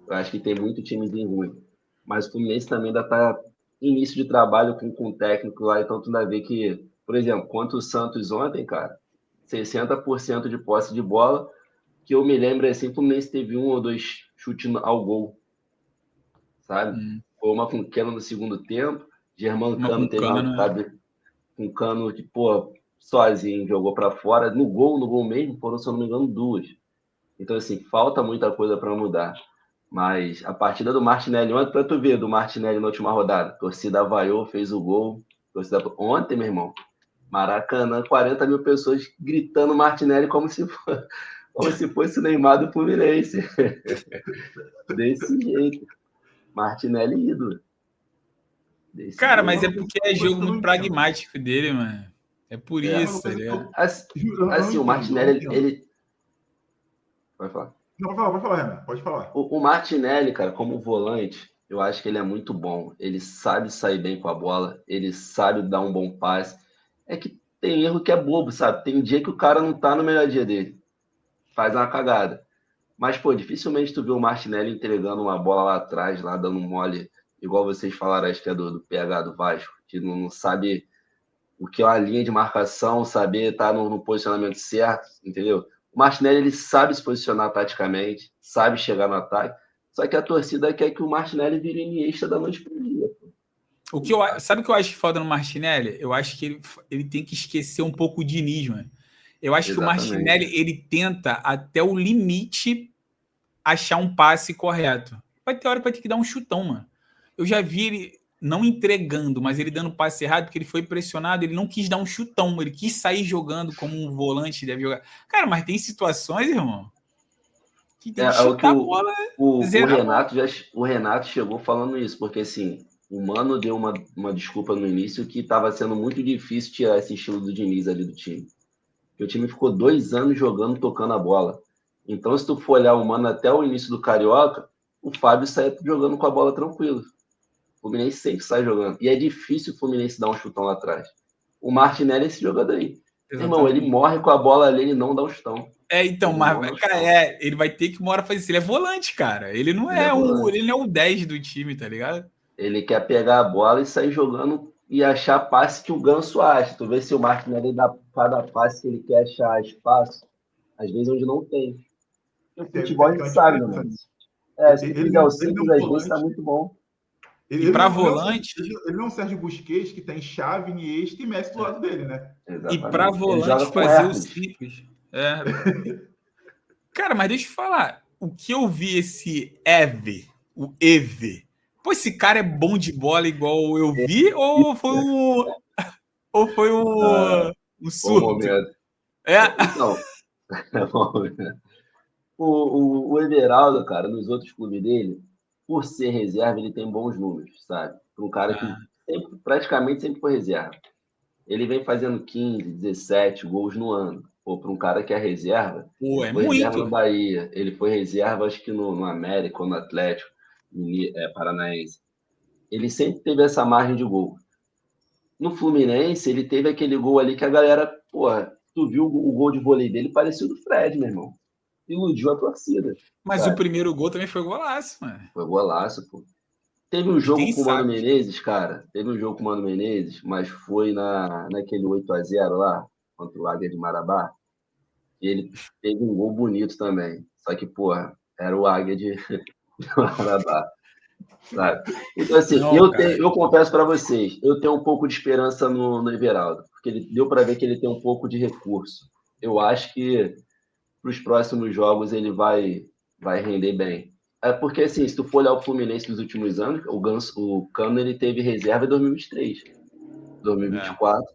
Eu acho que tem muito timezinho ruim. Mas o Fluminense também ainda está início de trabalho com o técnico lá, então tu ainda vê que, por exemplo, quanto o Santos ontem, cara, 60% de posse de bola, que eu me lembro assim, o Fluminense teve 1 ou 2 chutes ao gol, sabe? Foi uma com Cano no segundo tempo, Germancano teve uma com Cano que, pô, sozinho, jogou para fora, no gol mesmo, foram, se eu não me engano, 2. Então, assim, falta muita coisa para mudar. Mas a partida do Martinelli, ontem, para tu ver, do Martinelli na última rodada, a torcida vaiou, fez o gol. Ontem, meu irmão, Maracanã, 40 mil pessoas gritando Martinelli como se fosse o Neymar do Fluminense. Desse jeito. Martinelli ídolo. Cara, mas é porque é jogo muito pragmático dele, mano. É por isso, tá ligado? Assim, o Martinelli, ele... Pode falar. Não, pode falar, Renan. Pode falar. O Martinelli, cara, como volante, eu acho que ele é muito bom. Ele sabe sair bem com a bola, ele sabe dar um bom passe. É que tem erro que é bobo, sabe? Tem dia que o cara não tá no melhor dia dele. Faz uma cagada. Mas, pô, dificilmente tu vê o Martinelli entregando uma bola lá atrás, lá dando um mole, igual vocês falaram, acho que é do PH do Vasco, que não sabe o que é uma linha de marcação, saber estar no posicionamento certo, entendeu? O Martinelli, ele sabe se posicionar taticamente, sabe chegar no ataque, só que a torcida quer que o Martinelli vire Iniesta da noite pro dia. Sabe o que eu acho que falta no Martinelli? Eu acho que ele tem que esquecer um pouco o Diniz, mano. Eu acho que o Martinelli, ele tenta até o limite achar um passe correto. Vai ter hora que vai ter que dar um chutão, mano. Eu já vi ele não entregando, mas ele dando passe errado, porque ele foi pressionado, ele não quis dar um chutão, ele quis sair jogando como um volante deve jogar. Cara, mas tem situações, irmão, que tem que chutar a bola. O Renato chegou falando isso, porque assim, o Mano deu uma desculpa no início que estava sendo muito difícil tirar esse estilo do Diniz ali do time. Porque o time ficou 2 anos jogando, tocando a bola. Então, se tu for olhar o Mano até o início do Carioca, o Fábio sai jogando com a bola tranquilo. O Fluminense sempre sai jogando. E é difícil o Fluminense dar um chutão lá atrás. O Martinelli é esse jogador aí. Irmão, ele morre com a bola ali, ele não dá o chutão. Então, mas, cara, ele vai ter que uma hora fazer isso. Ele é volante, cara. Ele não é o 10 do time, tá ligado? Ele quer pegar a bola e sair jogando e achar passe que o Ganso acha. Tu vê se o Martinelli dá cada passe que ele quer achar espaço, às vezes onde não tem. O futebol a gente sabe, né, mano? Se fizer o simples, às vezes tá muito bom. E para volante... Ele não é um Sérgio Busquets que tem Xavi, Iniesta e Messi do lado dele, né? Exatamente. E para volante fazer o simples. Cara, mas deixa eu falar. O que eu vi esse o Eve... Pô, esse cara é bom de bola igual eu vi ou foi um surto? Então, o Everaldo, cara, nos outros clubes dele, por ser reserva, ele tem bons números, sabe? Para um cara que praticamente sempre foi reserva. Ele vem fazendo 15, 17 gols no ano. Pô, para um cara que é reserva, foi muito. Reserva no no Bahia, ele foi reserva, acho que no América ou no Atlético Paranaense. Ele sempre teve essa margem de gol. No Fluminense, ele teve aquele gol ali que a galera, porra, tu viu o gol de vôlei dele, parecia o do Fred, meu irmão. Iludiu a torcida. Mas sabe? O primeiro gol também foi golaço, mano. Foi golaço, pô. Teve um jogo com o Mano Menezes, cara. Teve um jogo com o Mano Menezes, mas foi naquele 8-0 lá, contra o Águia de Marabá. E ele teve um gol bonito também. Só que, porra, era o Águia de Marabá. Sabe? Então, assim, eu confesso para vocês, eu tenho um pouco de esperança no Everaldo, porque ele deu para ver que ele tem um pouco de recurso. Eu acho que para os próximos jogos ele vai render bem. É porque, assim, se tu for olhar o Fluminense dos últimos anos, o Cano ele teve reserva em 2023. 2024,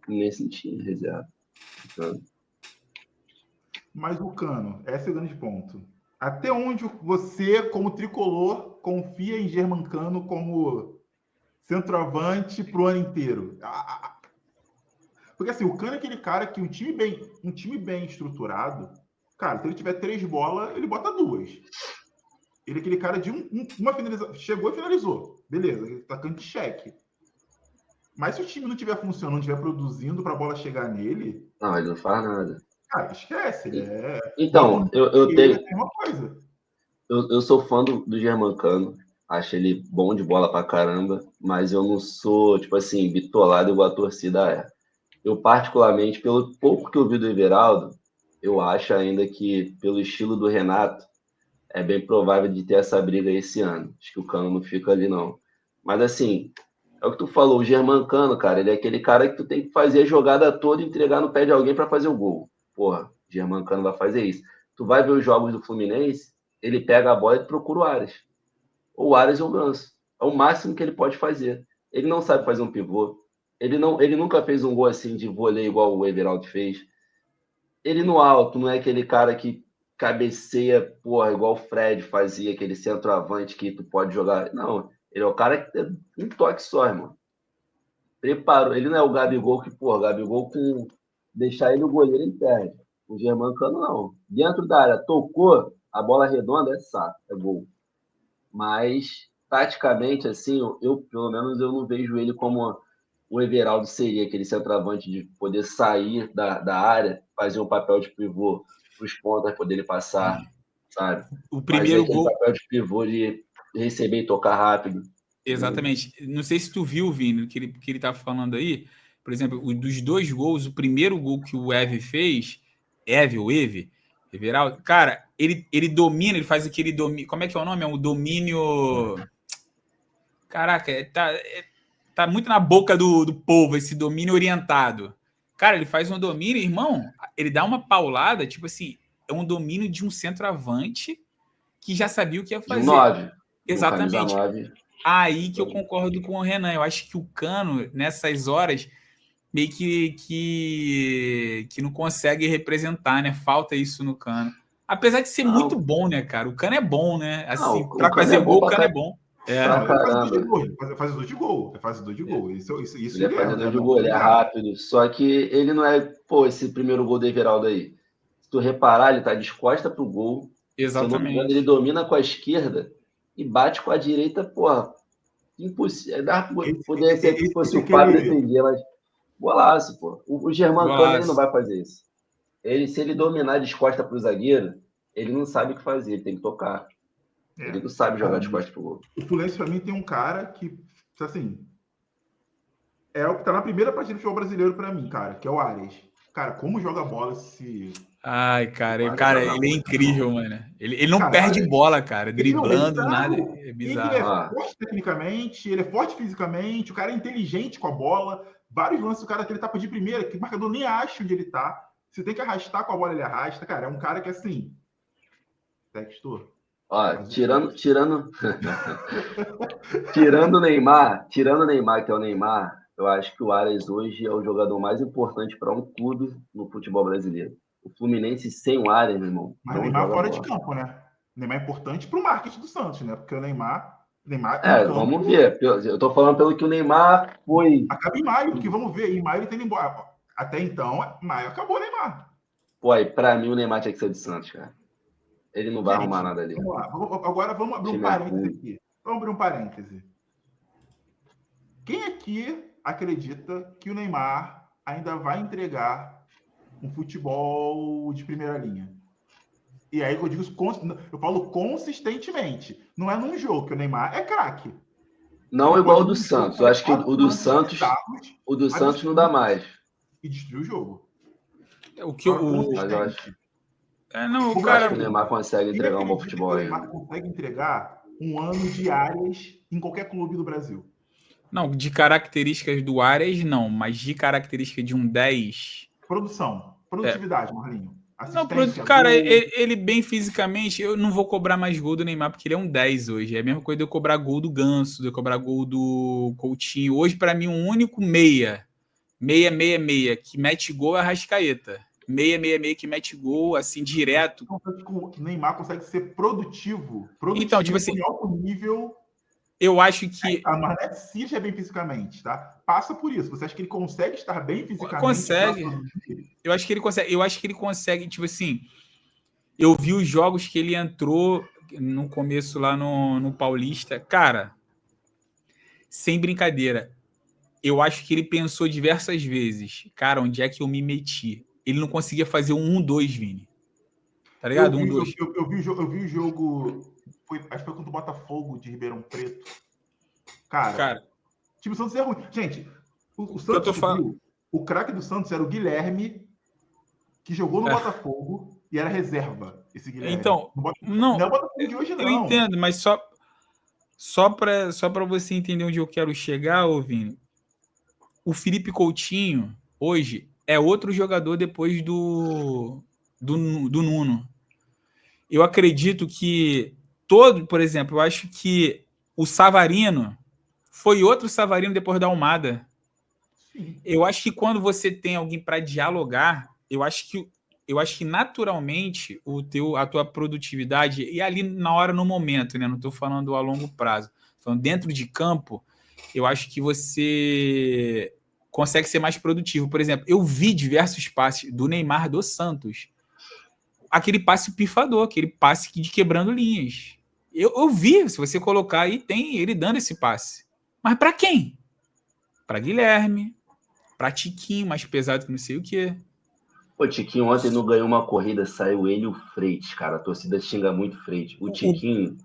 nem sentia reserva. Então... Mas o Cano, esse é o grande ponto. Até onde você, como tricolor, confia em Germancano como centroavante pro ano inteiro? Porque assim, o Cano é aquele cara que um time bem estruturado, cara, se ele tiver 3 bolas, ele bota 2. Ele é aquele cara de uma finalização. Chegou e finalizou. Beleza, ele tá canto de cheque. Mas se o time não estiver funcionando, não estiver produzindo para a bola chegar nele... Não, ele não faz nada. Cara, esquece. Então, eu tenho... Uma coisa. Eu sou fã do Germancano, acho ele bom de bola pra caramba, mas eu não sou, tipo assim, bitolado igual a torcida é. Eu, particularmente, pelo pouco que eu vi do Everaldo, eu acho ainda que, pelo estilo do Renato, é bem provável de ter essa briga esse ano. Acho que o Cano não fica ali, não. Mas, assim, é o que tu falou, o Germancano, cara, ele é aquele cara que tu tem que fazer a jogada toda e entregar no pé de alguém para fazer o gol. Porra, o Germancano vai fazer isso. Tu vai ver os jogos do Fluminense, ele pega a bola e procura o Aras. Ou o Aras ou o Ganso. É o máximo que ele pode fazer. Ele não sabe fazer um pivô. Ele nunca fez um gol assim de vôlei igual o Everaldo fez. Ele no alto não é aquele cara que cabeceia, porra, igual o Fred fazia, aquele centroavante que tu pode jogar. Não, ele é o cara que tem um toque só, irmão. Preparou. Ele não é o Gabigol que, porra, o Gabigol com deixar ele o goleiro ele perde. O Germancano não. Dentro da área, tocou, a bola redonda é saco, é gol. Mas, taticamente, assim, eu pelo menos eu não vejo ele como o Everaldo seria, aquele centroavante de poder sair da área, fazer um papel de pivô para os pontas poderem passar, sabe? O primeiro fazer gol... papel de pivô de receber e tocar rápido. Exatamente. Não sei se tu viu, Vini, que ele tá falando aí. Por exemplo, dos 2 gols, o primeiro gol que o Eve fez, Everaldo, cara, ele domina, ele faz aquele domínio. Como é que é o nome? É um domínio. Caraca, tá muito na boca do povo esse domínio orientado. Cara, ele faz um domínio, irmão, ele dá uma paulada, tipo assim, é um domínio de um centroavante que já sabia o que ia fazer. De um 9. Exatamente. Aí que eu concordo com o Renan. Eu acho que o Cano, nessas horas, meio que não consegue representar, né? Falta isso no Cano. Apesar de ser muito bom, né, cara? O Cano é bom, né? Assim, para fazer gol, o Cano é bom. Faz 2 de gol. Faz 2 de gol. Isso ele é fazedor de gol, ele é rápido. Só que ele não é, esse primeiro gol do Everaldo aí. Se tu reparar, ele tá de costa pro gol. Exatamente. Se eu não me engano, ele domina com a esquerda e bate com a direita, porra. Impossível. Poderia ser que fosse o Fábio defender, mas golaço, pô. O Germancano ele não vai fazer isso. Se ele dominar de costa pro zagueiro, ele não sabe o que fazer, ele tem que tocar. Ele não sabe jogar de costas pro gol. O Fluminense, pra mim, tem um cara que, assim, é o que tá na primeira partida do futebol brasileiro pra mim, cara, que é o Ares. Cara, como joga bola esse Ai, cara, Cara, ele é incrível, mano. Ele não Cara, perde bola, cara. ele não, Driblando, bizarro. nada. É Ele bizarro. é forte tecnicamente, ele é forte fisicamente, o cara é inteligente com a bola. Vários lances, o cara que ele tapa de primeira, que o marcador nem acha onde ele tá. Você tem que arrastar com a bola, ele arrasta. Cara, é um cara que assim. Textor. Ó, tirando o Neymar, que é o Neymar, eu acho que o Arias hoje é o jogador mais importante para um clube no futebol brasileiro. O Fluminense sem o Arias, meu irmão. Mas o Neymar fora de campo, né? O Neymar é importante pro marketing do Santos, né? Porque o Neymar em campo, vamos ver. Eu tô falando pelo que o Neymar foi. Acaba em maio, que vamos ver. Em maio ele tem embora. Até então, maio acabou o Neymar. Pô, aí, pra mim o Neymar tinha que ser do Santos, cara. Ele não vai arrumar nada ali. Vamos lá. Agora vamos abrir um parêntese aqui. Vamos abrir um parêntese. Quem aqui acredita que o Neymar ainda vai entregar um futebol de primeira linha? E aí eu falo consistentemente. Não é num jogo, que o Neymar é craque. Não igual o do Santos. Eu acho que o do Santos não dá mais. E destruiu o jogo. O que o... Mas eu acho... o cara... acho que o Neymar consegue entregar um bom futebol aí. O Neymar consegue entregar um ano de Arias em qualquer clube do Brasil. Não, de características do Arias, não. Mas de característica de um 10... Produtividade, Marlinho. Não, cara, ele bem fisicamente, eu não vou cobrar mais gol do Neymar, porque ele é um 10 hoje. É a mesma coisa de eu cobrar gol do Ganso, de eu cobrar gol do Coutinho. Hoje, para mim, um único meia, que mete gol é a Arrascaeta. Meia, que mete gol, assim, direto. O Neymar consegue ser produtivo então, tipo assim, em alto nível. Eu acho que... Mas não é se ele é bem fisicamente, tá? Passa por isso. Você acha que ele consegue estar bem fisicamente? Consegue. Eu acho que ele consegue. Eu acho que ele consegue, tipo assim... Eu vi os jogos que ele entrou no começo lá no Paulista. Cara, sem brincadeira, eu acho que ele pensou diversas vezes. Cara, onde é que eu me meti? Ele não conseguia fazer um 1-2, Vini. Tá ligado? 1-2. Eu vi o jogo... acho que foi contra o Botafogo de Ribeirão Preto. Cara, tipo, o Santos é ruim. Gente, o Santos o craque do Santos era o Guilherme, que jogou no Botafogo e era reserva, esse Guilherme. Então, não é o Botafogo de hoje, não. Eu entendo, mas só para você entender onde eu quero chegar, ô Vini, o Felipe Coutinho, hoje, é outro jogador depois do Nuno. Eu acredito que por exemplo, eu acho que o Savarino foi outro Savarino depois da Almada. Sim. Eu acho que quando você tem alguém para dialogar, eu acho que naturalmente a tua produtividade, e ali na hora, no momento, né? Não estou falando a longo prazo, falando dentro de campo, eu acho que você consegue ser mais produtivo. Por exemplo, eu vi diversos passes do Neymar do Santos, aquele passe pifador, aquele passe de quebrando linhas. Eu vi, se você colocar aí, tem ele dando esse passe. Mas para quem? Para Guilherme, para Tiquinho, mais pesado que não sei o quê. O Tiquinho ontem não ganhou uma corrida, saiu ele e o Freitas, cara. A torcida xinga muito o Freitas. O Tiquinho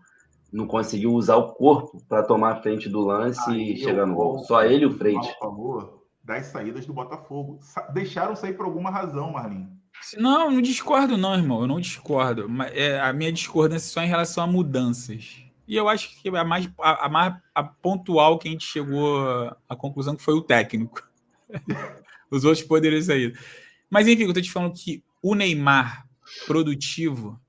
não conseguiu usar o corpo para tomar a frente do lance e chegar no gol. Só ele e o Freitas. Por favor, das saídas do Botafogo. Deixaram sair por alguma razão, Marlinhos. Não discordo não, irmão. Eu não discordo. A minha discordância é só em relação a mudanças. E eu acho que a mais pontual que a gente chegou à conclusão que foi o técnico. Os outros poderiam sair. Mas, enfim, eu tô te falando que o Neymar produtivo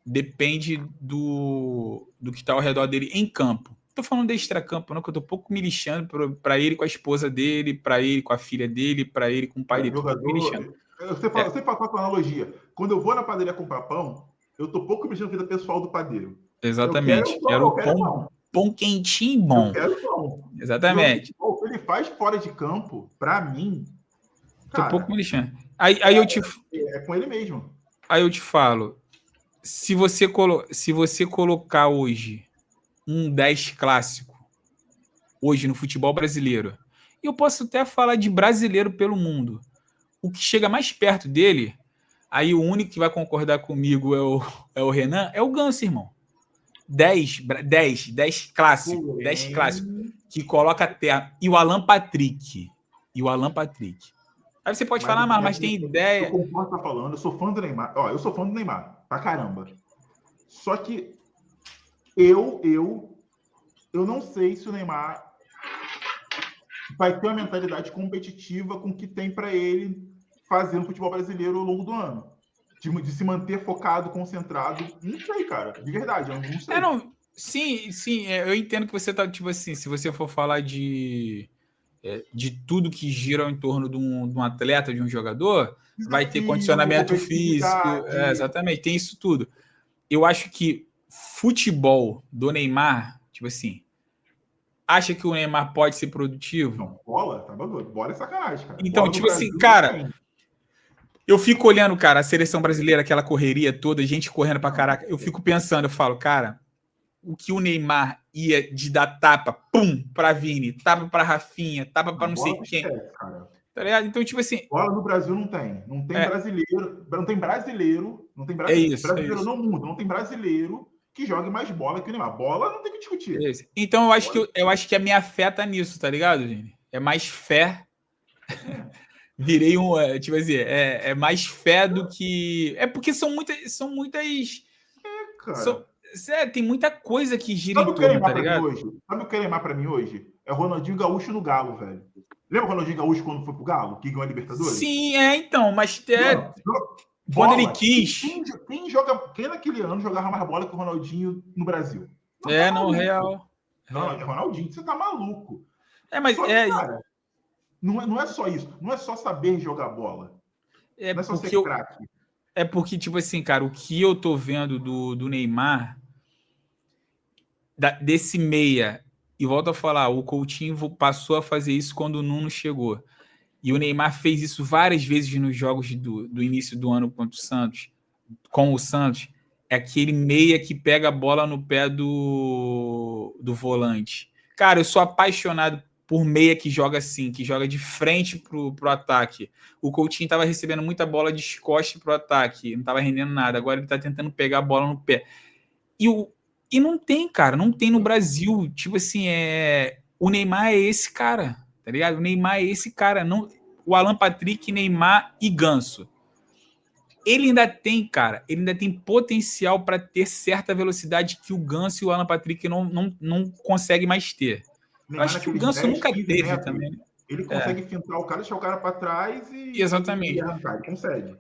depende do que está ao redor dele em campo. Tô falando de extracampo, não, que eu tô um pouco me lixando para ele com a esposa dele, para ele com a filha dele, para ele com o pai dele. Me lixando. Você fala com a analogia. Quando eu vou na padaria comprar pão, eu tô pouco mexendo na vida pessoal do padeiro. Exatamente. Quero pão quentinho e bom. Eu quero pão. Exatamente. O que ele faz fora de campo, para mim, cara, tô pouco me lixando. Aí eu te... É com ele mesmo. Aí eu te falo, se você colocar hoje um 10 clássico, hoje no futebol brasileiro, e eu posso até falar de brasileiro pelo mundo, o que chega mais perto dele, aí o único que vai concordar comigo é o Renan, é o Ganso, irmão. 10 clássico, 10 clássico, que coloca a terra. E o Alan Patrick. Aí você pode falar, mas tem Eu ideia. concordo com o que tá falando, eu sou fã do Neymar. Ó, eu sou fã do Neymar, pra caramba. Só que eu não sei se o Neymar vai ter uma mentalidade competitiva com o que tem para ele fazer no futebol brasileiro ao longo do ano. De se manter focado, concentrado. Não sei, cara. De verdade, eu não sei. Sim, eu entendo que você tá, tipo assim, se você for falar de tudo que gira em torno de um atleta, de um jogador, vai ter condicionamento físico, exatamente, tem isso tudo. Eu acho que futebol do Neymar, tipo assim, acha que o Neymar pode ser produtivo? Não, bola, tá doido. Bola é sacanagem, cara. Então, Bola tipo assim, cara, tem. eu fico olhando, cara, a seleção brasileira, aquela correria toda, gente correndo pra caraca, eu fico pensando, eu falo, cara, o que o Neymar ia de dar tapa, pum, pra Vini, tapa pra Rafinha, tapa pra não sei quem. Esquece, cara. Tá ligado? Então, tipo assim. Bola no Brasil não tem. Não tem brasileiro. Não tem brasileiro. Não tem É isso. Brasileiro no mundo. Não tem brasileiro que jogue mais bola que o Neymar. Bola não tem que discutir. Então eu acho que a minha fé tá nisso, tá ligado, Vini? É mais fé. Virei tipo assim, é mais fé do que. É porque são muitas. Cara. Tem muita coisa que gira Sabe em torno, tá pra ligado? mim hoje? Sabe o que é Neymar pra mim hoje? É o Ronaldinho Gaúcho no Galo, velho. Lembra o Ronaldinho Gaúcho quando foi pro Galo? Que ganhou a Libertadores? Sim, então, mas quando bola, ele quis. Quem naquele ano jogava mais bola que o Ronaldinho no Brasil? Não, real. Não, Ronaldinho, você tá maluco. Mas só que, cara, não é só isso. Não é só saber jogar bola. Não é só ser craque. É porque, tipo assim, cara, o que eu tô vendo do Neymar, desse meia, e volto a falar, o Coutinho passou a fazer isso quando o Nuno chegou. E o Neymar fez isso várias vezes nos jogos do início do ano contra o Santos, com o Santos. É aquele meia que pega a bola no pé do volante. Cara, eu sou apaixonado por meia que joga assim, que joga de frente pro ataque. O Coutinho estava recebendo muita bola de costas pro ataque, não estava rendendo nada. Agora ele está tentando pegar a bola no pé. E não tem, cara, não tem no Brasil. Tipo assim, o Neymar é esse cara, tá ligado? O Neymar é esse cara. Não, o Alan Patrick, Neymar e Ganso. Ele ainda tem, cara, ele ainda tem potencial para ter certa velocidade que o Ganso e o Alan Patrick não conseguem mais ter. Eu acho que o Ganso nunca teve metros, também. Ele consegue fintar o cara, deixar o cara para trás Exatamente. E arrancar, ele consegue.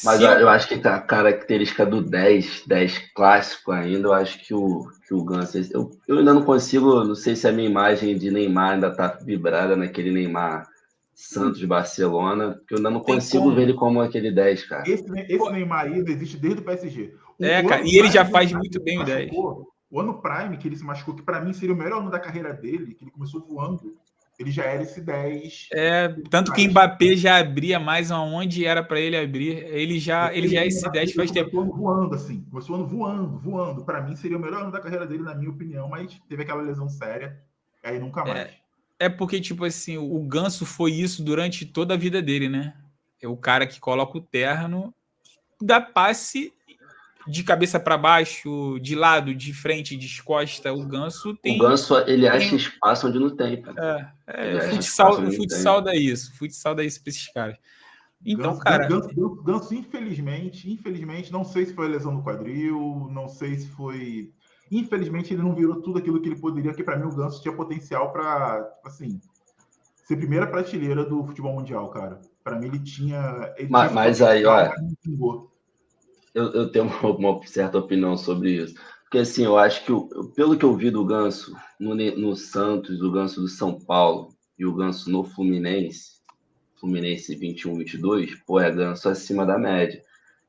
Mas eu acho que a característica do 10 clássico ainda, eu acho que o Ganso... Eu ainda não consigo, não sei se a minha imagem de Neymar ainda tá vibrada naquele Neymar Santos de Barcelona, porque eu ainda não consigo ver ele como aquele 10, cara. Esse Neymar aí existe desde o PSG. Cara, e ele já faz muito bem o 10. O ano Prime, que ele se machucou, que para mim seria o melhor ano da carreira dele, que ele começou voando, ele já era esse 10. Tanto que o Mbappé já abria mais aonde era para ele abrir. Ele já é esse 10 faz tempo. Começou ano voando. Para mim seria o melhor ano da carreira dele, na minha opinião, mas teve aquela lesão séria, aí nunca mais. Porque, tipo assim, o Ganso foi isso durante toda a vida dele, né? É o cara que coloca o terno, dá passe de cabeça para baixo, de lado, de frente, de costa. O Ganso tem... O Ganso, ele acha espaço onde não tem. O futsal dá isso. O futsal dá isso para esses caras. Então, cara... Ganso, infelizmente, não sei se foi a lesão no quadril, não sei se foi... Infelizmente, ele não virou tudo aquilo que ele poderia, porque para mim o Ganso tinha potencial para, assim, ser primeira prateleira do futebol mundial, cara. Para mim ele tinha... Mas aí, olha... Eu tenho uma certa opinião sobre isso. Porque, assim, eu acho que, pelo que eu vi do Ganso no Santos, o Ganso do São Paulo e o Ganso no Fluminense 21-22, é Ganso acima da média.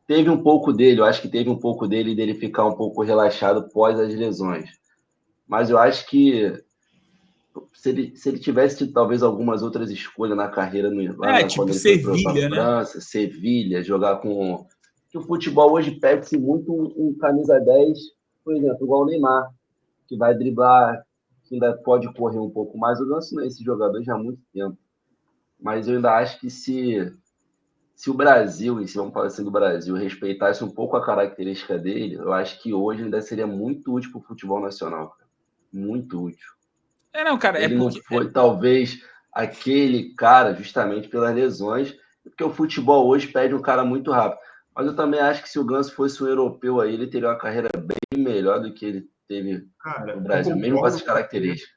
Teve um pouco dele, eu acho que teve um pouco dele ficar um pouco relaxado pós as lesões. Mas eu acho que se ele tivesse tido talvez algumas outras escolhas na carreira, tipo Sevilha, né? França, Sevilha, jogar com... O futebol hoje pede-se muito um camisa 10, por exemplo, igual o Neymar, que vai driblar, que ainda pode correr um pouco mais. Eu gosto desse jogador já há muito tempo. Mas eu ainda acho que se o Brasil, e se vamos falar assim do Brasil, respeitasse um pouco a característica dele, eu acho que hoje ainda seria muito útil para o futebol nacional. Cara. Muito útil. Cara, ele não foi, talvez, aquele cara justamente pelas lesões, porque o futebol hoje pede um cara muito rápido. Mas eu também acho que se o Ganso fosse um europeu aí, ele teria uma carreira bem melhor do que ele teve Cara, no Brasil, mesmo com essas características.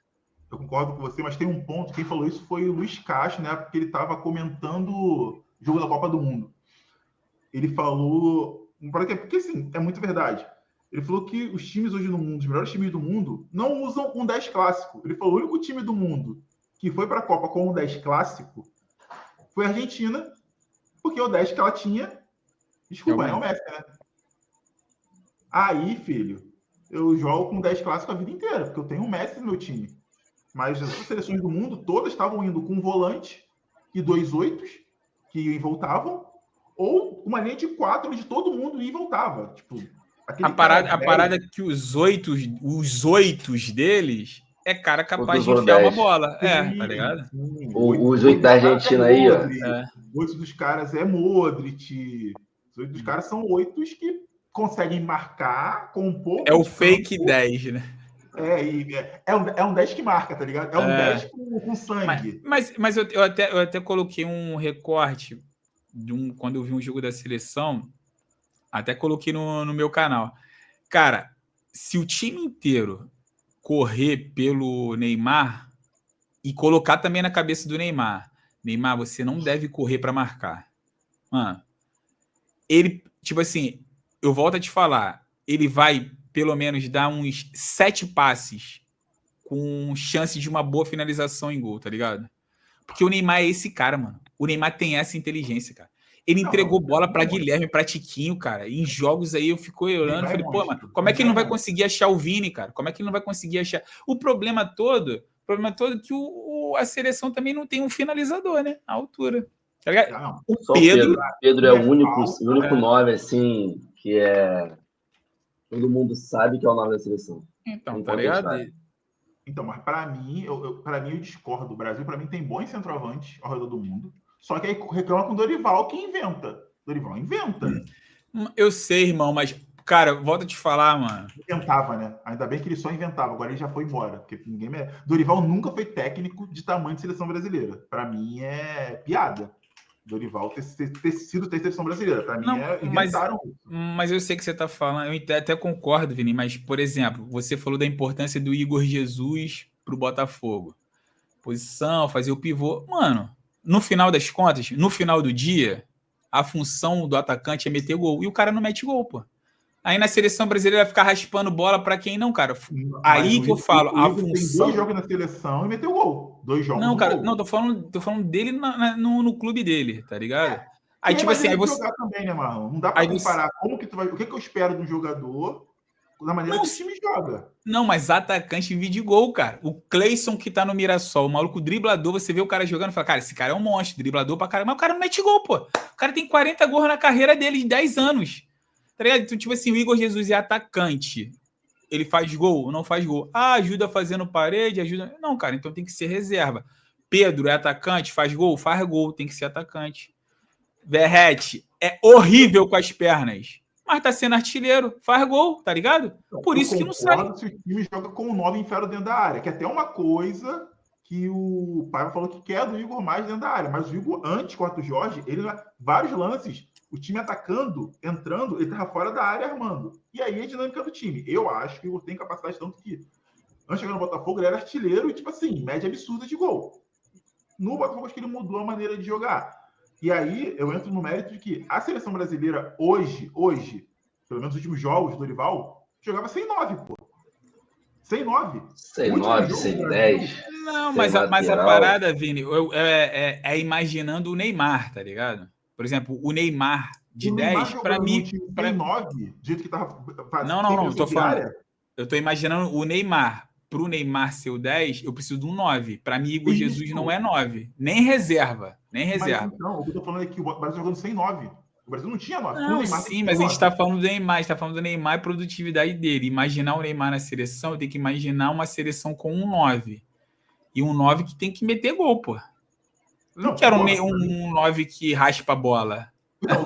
Eu concordo com você, mas tem um ponto. Quem falou isso foi o Luiz Castro, né? Porque ele estava comentando o jogo da Copa do Mundo. Ele falou. Porque, assim, é muito verdade. Ele falou que os times hoje no mundo, os melhores times do mundo, não usam um 10 clássico. Ele falou: o único time do mundo que foi para a Copa com um 10 clássico foi a Argentina, porque o 10 que ela tinha. Desculpa, é o Messi, né? Aí, filho, eu jogo com 10 clássico a vida inteira, porque eu tenho um Messi no meu time. Mas as seleções do mundo todas estavam indo com um volante e 2 8s que voltavam, ou uma linha de 4 de todo mundo e voltava. Tipo, a parada é que os oitos deles é cara capaz de enfiar uma bola. Tá ligado? Sim, os 8 da Argentina aí, ó. Os 8 dos caras é Modric. Os 8 dos caras são 8s que conseguem marcar com um pouco. É o fake 10, né? É um 10 que marca, tá ligado? É um 10 com sangue. Mas eu até coloquei um recorte quando eu vi um jogo da seleção, até coloquei no meu canal. Cara, se o time inteiro correr pelo Neymar e colocar também na cabeça do Neymar, você não deve correr para marcar. Mano, ele, tipo assim, eu volto a te falar, ele vai pelo menos dar uns 7 passes com chance de uma boa finalização em gol, tá ligado? Porque o Neymar é esse cara, mano. O Neymar tem essa inteligência, cara. Ele entregou bola para Guilherme, para Tiquinho, cara. Em jogos aí eu fico olhando e falei, pô, mano, como é que ele não vai conseguir achar o Vini, cara? Como é que ele não vai conseguir achar? O problema todo é que a seleção também não tem um finalizador, né? À altura. Tá ligado? O Pedro é o único 9, assim, que todo mundo sabe que é o 9 da seleção. Então, tá ligado? Então, mas para mim, eu discordo. O Brasil, para mim, tem bons centroavantes ao redor do mundo. Só que aí reclama com o Dorival, que inventa. Dorival inventa. Eu sei, irmão, mas, cara, volta a te falar, mano. Inventava, né? Ainda bem que ele só inventava. Agora ele já foi embora. Porque ninguém merece. Dorival nunca foi técnico de tamanho de seleção brasileira. Para mim, é piada. Dorival ter sido seleção brasileira. Para mim, inventaram. Mas eu sei que você tá falando. Eu até concordo, Vini. Mas, por exemplo, você falou da importância do Igor Jesus pro Botafogo. Posição, fazer o pivô. Mano, no final das contas, no final do dia, a função do atacante é meter gol. E o cara não mete gol, pô. Aí na seleção brasileira vai ficar raspando bola para quem não, cara. Aí que eu falo, a função... Tem 2 jogos na seleção e meteu gol. 2 jogos. Não, cara, não, tô falando dele no clube dele, tá ligado? Aí, tipo assim, aí você... jogar também, né, Marlon? Não dá pra comparar como que tu vai... O que eu espero de um jogador da maneira que o time joga. Não, mas atacante vive de gol, cara. O Cleison que tá no Mirassol, o maluco driblador, você vê o cara jogando e fala, cara, esse cara é um monstro, driblador pra caramba. Mas o cara não mete gol, pô. O cara tem 40 gols na carreira dele de 10 anos. Tá ligado? Então, tipo assim, o Igor Jesus é atacante. Ele faz gol? Não faz gol. Ajuda fazendo parede, ajuda... Não, cara, então tem que ser reserva. Pedro é atacante, faz gol? Faz gol, tem que ser atacante. Verratti é horrível com as pernas, mas tá sendo artilheiro, faz gol, tá ligado? Por isso que não sai. Se o time joga com o 9 enfiado dentro da área, que é até uma coisa que o Paiva falou que quer do Igor mais dentro da área, mas o Igor, antes, contra o Jorge, ele, vários lances, o time atacando, entrando, ele tava fora da área armando. E aí a dinâmica do time. Eu acho que o Igor tem capacidade tanto que, antes de chegar no Botafogo, ele era artilheiro e, tipo assim, média absurda de gol. No Botafogo, acho que ele mudou a maneira de jogar. E aí, eu entro no mérito de que a seleção brasileira, hoje, pelo menos nos últimos jogos do Dorival, jogava sem 9, pô. Sem 9. Sem 9, sem 10. Não, mas a parada, Vini, é imaginando o Neymar, tá ligado? Por exemplo, o Neymar de 10, para mim... Sem 9, do jeito que tava... Não, tô falando... Eu tô imaginando o Neymar. Pro Neymar ser o 10, eu preciso de um 9. Para mim, Igor Jesus não é 9. Nem reserva. Mas, então, o que eu tô falando é que o Brasil jogando sem 9. O Brasil não tinha 9. Não, sim, mas a gente tá falando do Neymar. A gente tá falando do Neymar e produtividade dele. Imaginar o Neymar na seleção, eu tenho que imaginar uma seleção com um 9. E um 9 que tem que meter gol, pô. Eu não quero um 9 que raspa a bola. Não,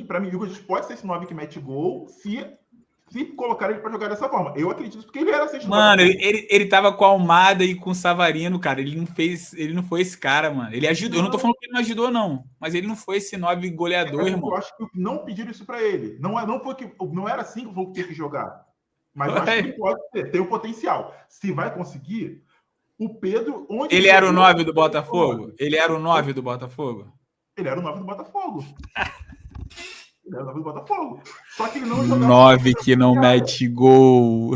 para mim, o Igor Jesus pode ser esse 9 que mete gol se se colocar ele para jogar dessa forma. Eu acredito porque ele era assistente. Mano, ele tava com a Almada e com o Savarino, cara. Ele não foi esse cara, mano. Ele ajudou. Eu não tô falando que ele não ajudou, não. Mas ele não foi esse 9 goleador, irmão. Eu acho que não pediram isso para ele. Não era assim que o Fluminense tinha que jogar. Mas eu acho que ele pode ter, tem o potencial. Se vai conseguir, o Pedro... Ele era o 9 do Botafogo? Ele era o 9 do Botafogo? Ele era o 9 do Botafogo. Ele era o 9 do Botafogo. Só que ele não jogava... 9 que não mete gol.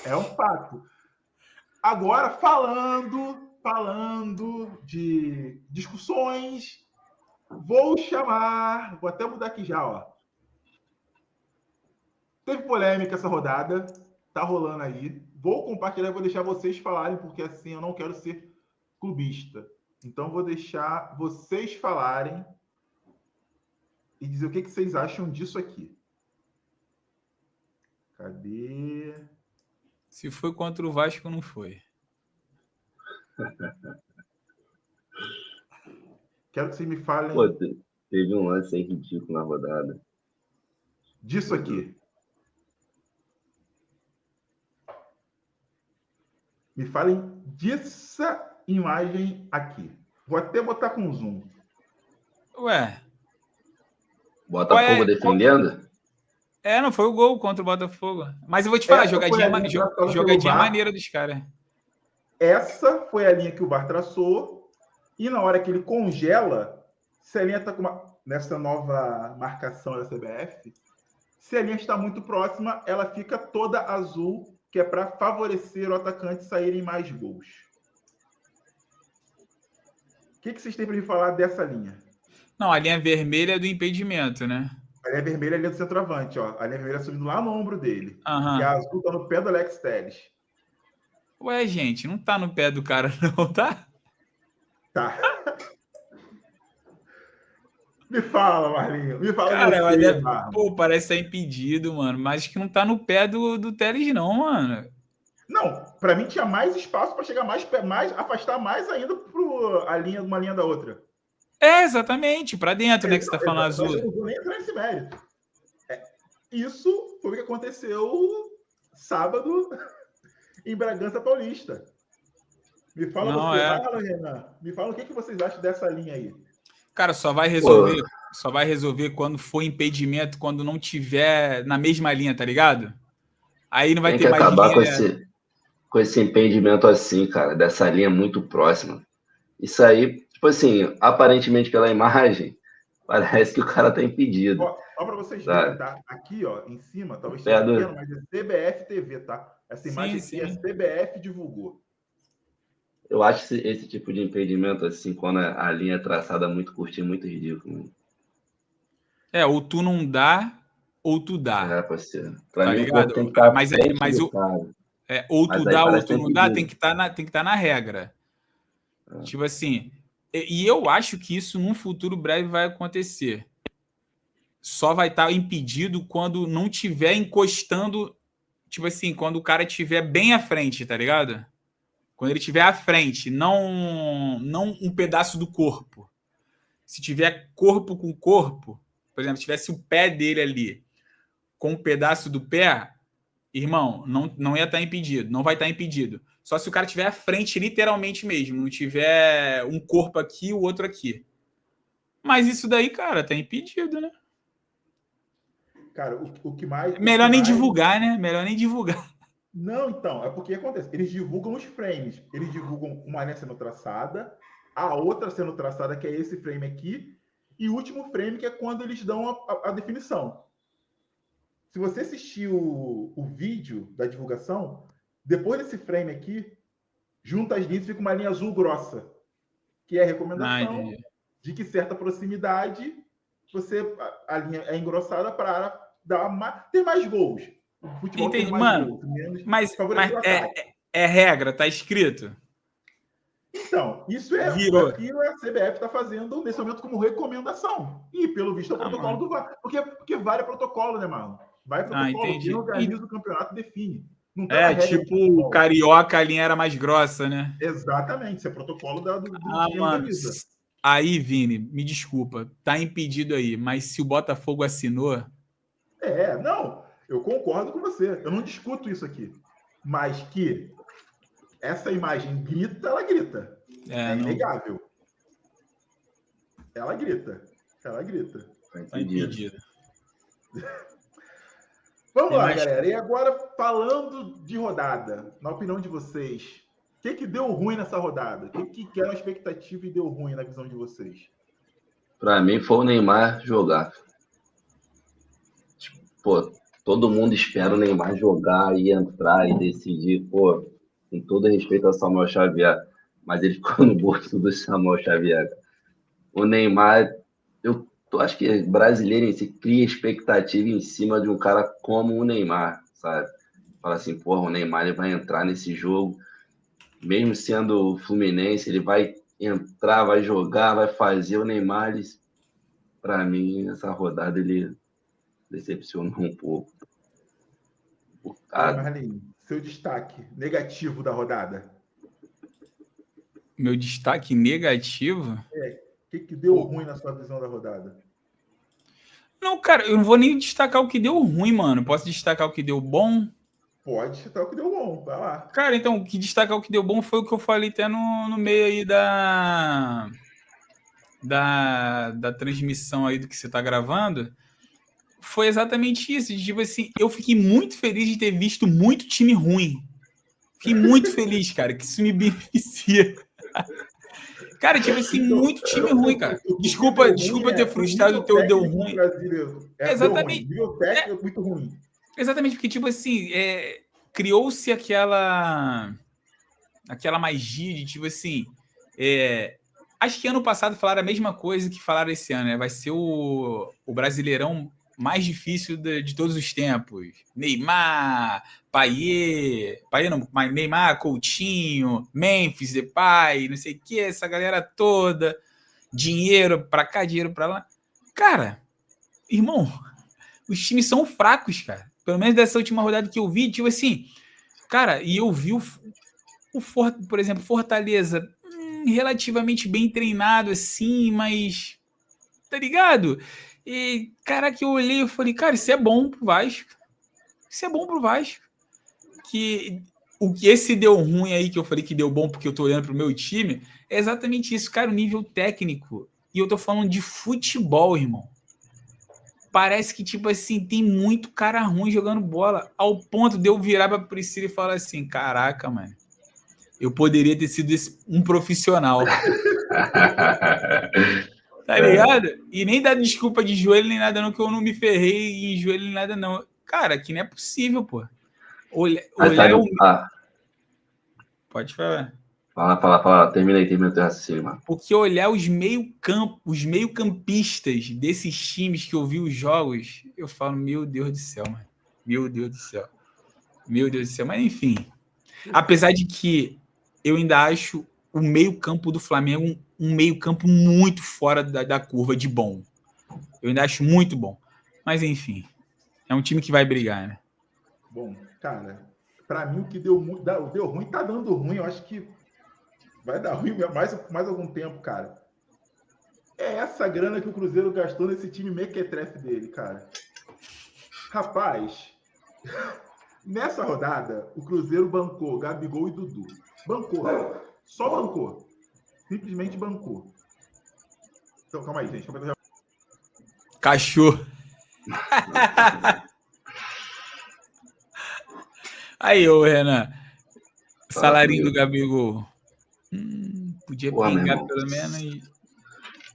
É um fato. Agora, falando de discussões, vou até mudar aqui já, ó. Teve polêmica essa rodada, tá rolando aí. Vou compartilhar e vou deixar vocês falarem, porque assim eu não quero ser clubista. Então vou deixar vocês falarem e dizer o que vocês acham disso aqui. Cadê? Se foi contra o Vasco, não foi. Quero que vocês me falem... Pô, teve um lance aí ridículo na rodada. Disso aqui. Me falem dessa imagem aqui. Vou até botar com zoom. Ué. Botafogo defendendo? Não foi o gol contra o Botafogo. Mas eu vou te falar, jogadinha maneira dos caras. Essa foi a linha que o VAR traçou. E na hora que ele congela, se a linha está nessa nova marcação da CBF, se a linha está muito próxima, ela fica toda azul, que é para favorecer o atacante saírem mais gols. O que vocês têm para me falar dessa linha? Não, a linha vermelha é do impedimento, né? A linha vermelha é a linha do centroavante, ó. A linha vermelha subindo lá no ombro dele. Uhum. E a azul tá no pé do Alex Telles. Ué, gente, não tá no pé do cara, não, tá? Tá. Me fala, Marlinho. Me fala. Cara, pô, parece estar impedido, mano. Mas que não tá no pé do Telles, não, mano. Não, pra mim tinha mais espaço pra chegar mais, afastar mais ainda uma linha da outra. Exatamente, pra dentro, né, que você tá falando azul. Eu não vou nem entrar nesse mérito. Isso foi o que aconteceu sábado em Bragança Paulista. Me fala Renan. Me fala o que vocês acham dessa linha aí. Cara, só vai resolver quando for impedimento, quando não tiver na mesma linha, tá ligado? Aí não vai ter mais acabar linha. Com esse impedimento assim, cara, dessa linha muito próxima. Isso aí, tipo assim, aparentemente pela imagem, parece que o cara tá impedido. Ó para vocês verem, tá? Aqui, ó, em cima, talvez seja pequeno, mas é CBF TV, tá? Essa imagem aqui é CBF divulgou. Eu acho esse tipo de impedimento, assim, quando a linha é traçada muito curtinha, muito ridículo. Ou tu não dá, ou tu dá. Parceiro. Pra tá mim, ligado? Tem que estar ou tu dá, ou tu não dá, tem que estar na regra. Tipo assim, e eu acho que isso num futuro breve vai acontecer. Só vai estar impedido quando não tiver encostando, tipo assim, quando o cara estiver bem à frente, tá ligado? Quando ele estiver à frente, não um pedaço do corpo. Se tiver corpo com corpo, por exemplo, tivesse o pé dele ali com um pedaço do pé, irmão, não ia estar impedido, não vai estar impedido. Só se o cara estiver à frente, literalmente mesmo, não tiver um corpo aqui e o outro aqui. Mas isso daí, cara, tá impedido, né? Cara, o que mais... Melhor nem divulgar, né? Melhor nem divulgar. Não, então, é porque acontece. Eles divulgam os frames. Eles divulgam uma linha sendo traçada, a outra sendo traçada, que é esse frame aqui, e o último frame, que é quando eles dão a definição. Se você assistir o vídeo da divulgação, depois desse frame aqui, junto às linhas fica uma linha azul grossa, que é a recomendação de que certa proximidade a linha é engrossada para ter mais gols. O futebol entendi, tem mais mano. gols, mas é regra, tá escrito. Então, isso é Virou. Aquilo a CBF está fazendo nesse momento como recomendação. E, pelo visto, é o protocolo do VAR. Porque vale protocolo, né, Marlon? Vai protocolo. Entendi. Quem organiza o campeonato define. Não tá tipo o Carioca, a linha era mais grossa, né? Exatamente. Isso é protocolo do mano. Aí, Vini, me desculpa. Tá impedido aí. Mas se o Botafogo assinou... não. Eu concordo com você. Eu não discuto isso aqui. Mas que essa imagem grita, ela grita. É não. inegável. Ela grita. Ela grita. Tá impedido. Vamos Tem lá, mais- galera. E agora, falando de rodada, na opinião de vocês, o que deu ruim nessa rodada? O que era a expectativa e deu ruim na visão de vocês? Pra mim foi o Neymar jogar. Pô, todo mundo espera o Neymar jogar e entrar e decidir. Pô, com todo respeito ao Samuel Xavier, mas ele ficou no bolso do Samuel Xavier. O Neymar, acho que brasileiro em si cria expectativa em cima de um cara como o Neymar, sabe? Fala assim, porra, o Neymar ele vai entrar nesse jogo, mesmo sendo o Fluminense, ele vai entrar, vai jogar, vai fazer. O Neymar, para mim, essa rodada ele decepcionou um pouco. Marlene, seu destaque negativo da rodada. Meu destaque negativo? O que deu ruim na sua visão da rodada? Não, cara, eu não vou nem destacar o que deu ruim, mano. Posso destacar o que deu bom? Pode citar o que deu bom, vai lá. Cara, então, o que destacar o que deu bom foi o que eu falei até no meio aí da transmissão aí do que você tá gravando. Foi exatamente isso. Tipo assim, eu fiquei muito feliz de ter visto muito time ruim. Fiquei muito feliz, cara, que isso me beneficia. Cara, tipo assim, muito time ruim, cara. Desculpa ter frustrado o teu deu ruim. Exatamente. Nível técnico muito ruim. Exatamente, porque, tipo assim, criou-se aquela magia de, tipo assim, acho que ano passado falaram a mesma coisa que falaram esse ano, né? Vai ser o Brasileirão mais difícil de todos os tempos. Neymar, Payet não, mas Neymar, Coutinho, Memphis, Depay, não sei o que, essa galera toda, dinheiro pra cá, dinheiro pra lá. Cara, irmão, os times são fracos, cara. Pelo menos dessa última rodada que eu vi, tipo assim, cara, e eu vi por exemplo, Fortaleza, relativamente bem treinado, assim, mas tá ligado? E, cara, que eu olhei e falei, cara, isso é bom pro Vasco. Isso é bom pro Vasco. Que o que esse deu ruim aí, que eu falei que deu bom porque eu tô olhando pro meu time, é exatamente isso, cara, o nível técnico. E eu tô falando de futebol, irmão. Parece que, tipo assim, tem muito cara ruim jogando bola, ao ponto de eu virar pra Priscila e falar assim, caraca, mano, eu poderia ter sido um profissional. Tá ligado? E nem dá desculpa de joelho nem nada não, que eu não me ferrei em joelho nem nada não. Cara, que não é possível, pô. Olhar o... Pode falar. Fala. Termina o teu raciocínio, mano. Porque olhar os meio-campistas desses times que eu vi os jogos, eu falo, meu Deus do céu, mano. Meu Deus do céu. Meu Deus do céu. Mas, enfim. Apesar de que eu ainda acho o meio-campo do Flamengo um meio-campo muito fora da curva de bom. Eu ainda acho muito bom. Mas, enfim. É um time que vai brigar, né? Bom, cara, pra mim o que deu ruim, tá dando ruim. Eu acho que vai dar ruim mais algum tempo, cara. É essa grana que o Cruzeiro gastou nesse time mequetrefe dele, cara. Rapaz, nessa rodada, o Cruzeiro bancou Gabigol e Dudu. Bancou. Só bancou. Simplesmente bancou. Então, calma aí, gente. Cachorro. Aí, ô Renan. Salarinho do Gabigol. Podia pingar pelo menos.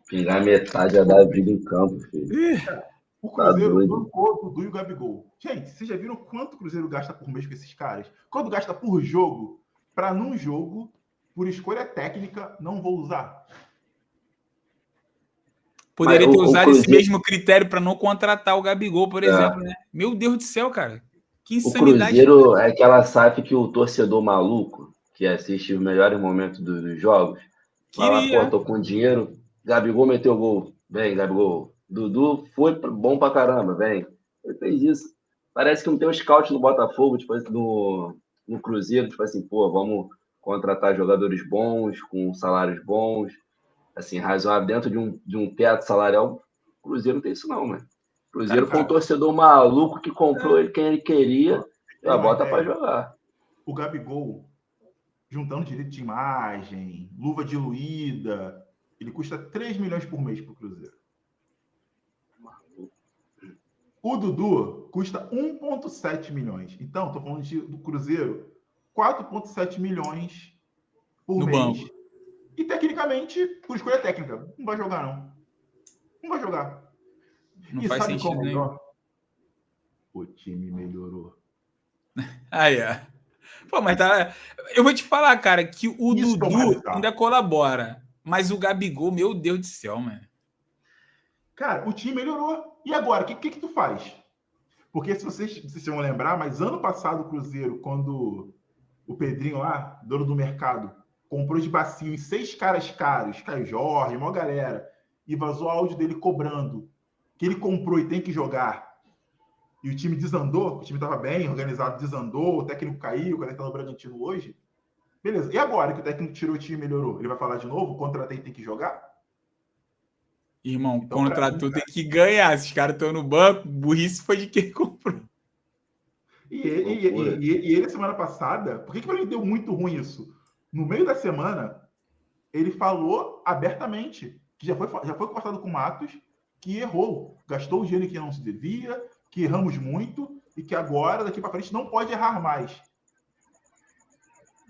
Pingar metade já dá vida em campo, filho. O Cruzeiro bancou o Dudu e o Gabigol. Gente, vocês já viram quanto o Cruzeiro gasta por mês com esses caras? Quanto gasta por jogo? Para num jogo, por escolha técnica, não vou usar. Poderia ter usado esse mesmo critério para não contratar o Gabigol, por exemplo, né? Meu Deus do céu, cara. Que insanidade. O Cruzeiro é aquela SAF que o torcedor maluco, que assiste os melhores momentos dos jogos, fala, pô, tô com dinheiro, Gabigol meteu gol, vem, Gabigol. Dudu foi bom pra caramba, vem. Ele fez isso. Parece que não tem um scout no Botafogo, tipo, no Cruzeiro, tipo assim, pô, vamos contratar jogadores bons, com salários bons, assim, razoável, dentro de um teto salarial. O Cruzeiro não tem isso não, mano. Cruzeiro foi um torcedor maluco que comprou ele quem ele queria, já bota para jogar. O Gabigol, juntando direito de imagem, luva diluída, ele custa 3 milhões por mês pro Cruzeiro. O Dudu custa 1,7 milhões. Então, estou falando do Cruzeiro, 4,7 milhões por no mês. Banco. E, tecnicamente, por escolha técnica, não vai jogar, não. Não vai jogar. Não e faz sabe sentido qual nenhum. O time melhorou. Aí, Pô, mas tá... Eu vou te falar, cara, que o Isso Dudu ainda colabora. Mas o Gabigol, meu Deus do céu, mano. Cara, o time melhorou. E agora, o que tu faz? Porque se vocês vão lembrar, mas ano passado o Cruzeiro, quando o Pedrinho lá, dono do mercado, comprou de bacio em 6 caras caros, Caio Jorge, uma galera, e vazou áudio dele cobrando que ele comprou e tem que jogar. E o time desandou, o time estava bem organizado, desandou, o técnico caiu, o cara está no Bragantino hoje. Beleza. E agora que o técnico tirou o time e melhorou? Ele vai falar de novo? Contratei, tem que jogar? Irmão, Então, contratou, tem que ganhar. Esses caras estão no banco, burrice foi de quem comprou. E ele, semana passada, por que para ele deu muito ruim isso? No meio da semana, ele falou abertamente que já foi cortado com o Matos, que errou, gastou o dinheiro que não se devia, que erramos muito e que agora, daqui para frente, não pode errar mais.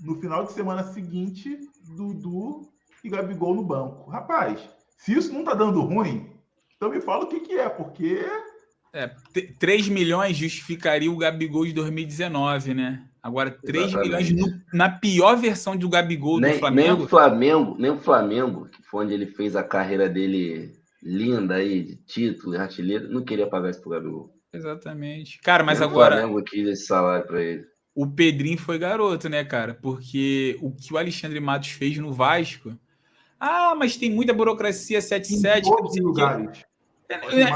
No final de semana seguinte, Dudu e Gabigol no banco. Rapaz, se isso não tá dando ruim, então me fala o que é, porque... 3 milhões justificaria o Gabigol de 2019, né? Agora, 3 Exatamente. milhões na pior versão do Gabigol do Flamengo. Nem o Flamengo, que foi onde ele fez a carreira dele linda aí, de título, artilheiro, não queria pagar isso pro Gabigol. Exatamente. Cara, mas Nem agora... o Flamengo quis esse salário pra ele. O Pedrinho foi garoto, né, cara? Porque o que o Alexandre Matos fez no Vasco... Ah, mas tem muita burocracia, 77... Em todos os lugares.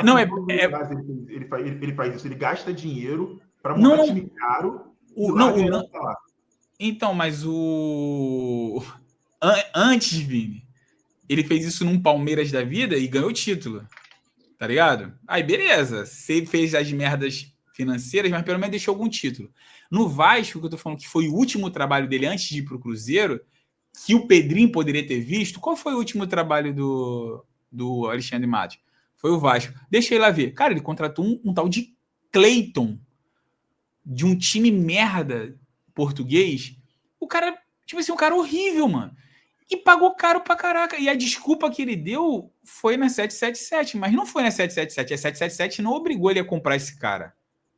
Não, Ele faz isso, ele gasta dinheiro para montar time caro. Então, mas antes, Vini, ele fez isso num Palmeiras da vida e ganhou o título, tá ligado? Aí, beleza, você fez as merdas financeiras, mas pelo menos deixou algum título. No Vasco, que eu tô falando que foi o último trabalho dele antes de ir pro Cruzeiro, que o Pedrinho poderia ter visto, qual foi o último trabalho do Alexandre Matos? Foi o Vasco. Deixa eu ir lá ver. Cara, ele contratou um tal de Cleiton, de um time merda português. O cara, tipo assim, um cara horrível, mano. E pagou caro pra caraca. E a desculpa que ele deu foi na 777, mas não foi na 777. A 777 não obrigou ele a comprar esse cara,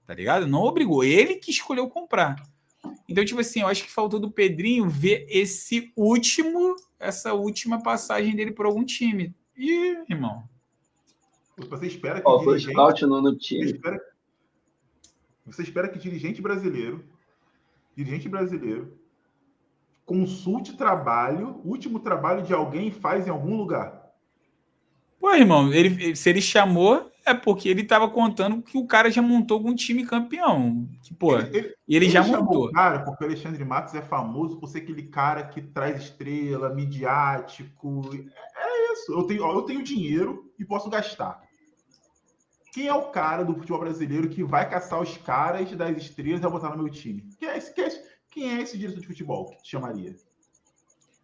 tá ligado? Não obrigou. Ele que escolheu comprar. Então, tipo assim, eu acho que faltou do Pedrinho ver essa última passagem dele por algum time. E, irmão... Você espera que faltou scout no time. Você espera que dirigente brasileiro consulte o último trabalho de alguém e faz em algum lugar. Pô, irmão, se ele chamou, é porque ele tava contando que o cara já montou algum time campeão. Que, pô, ele já montou. O cara, porque o Alexandre Matos é famoso por ser aquele cara que traz estrela, midiático. É isso. Eu tenho dinheiro e posso gastar. Quem é o cara do futebol brasileiro que vai caçar os caras das estrelas e vai botar no meu time? Quem é esse diretor de futebol que te chamaria?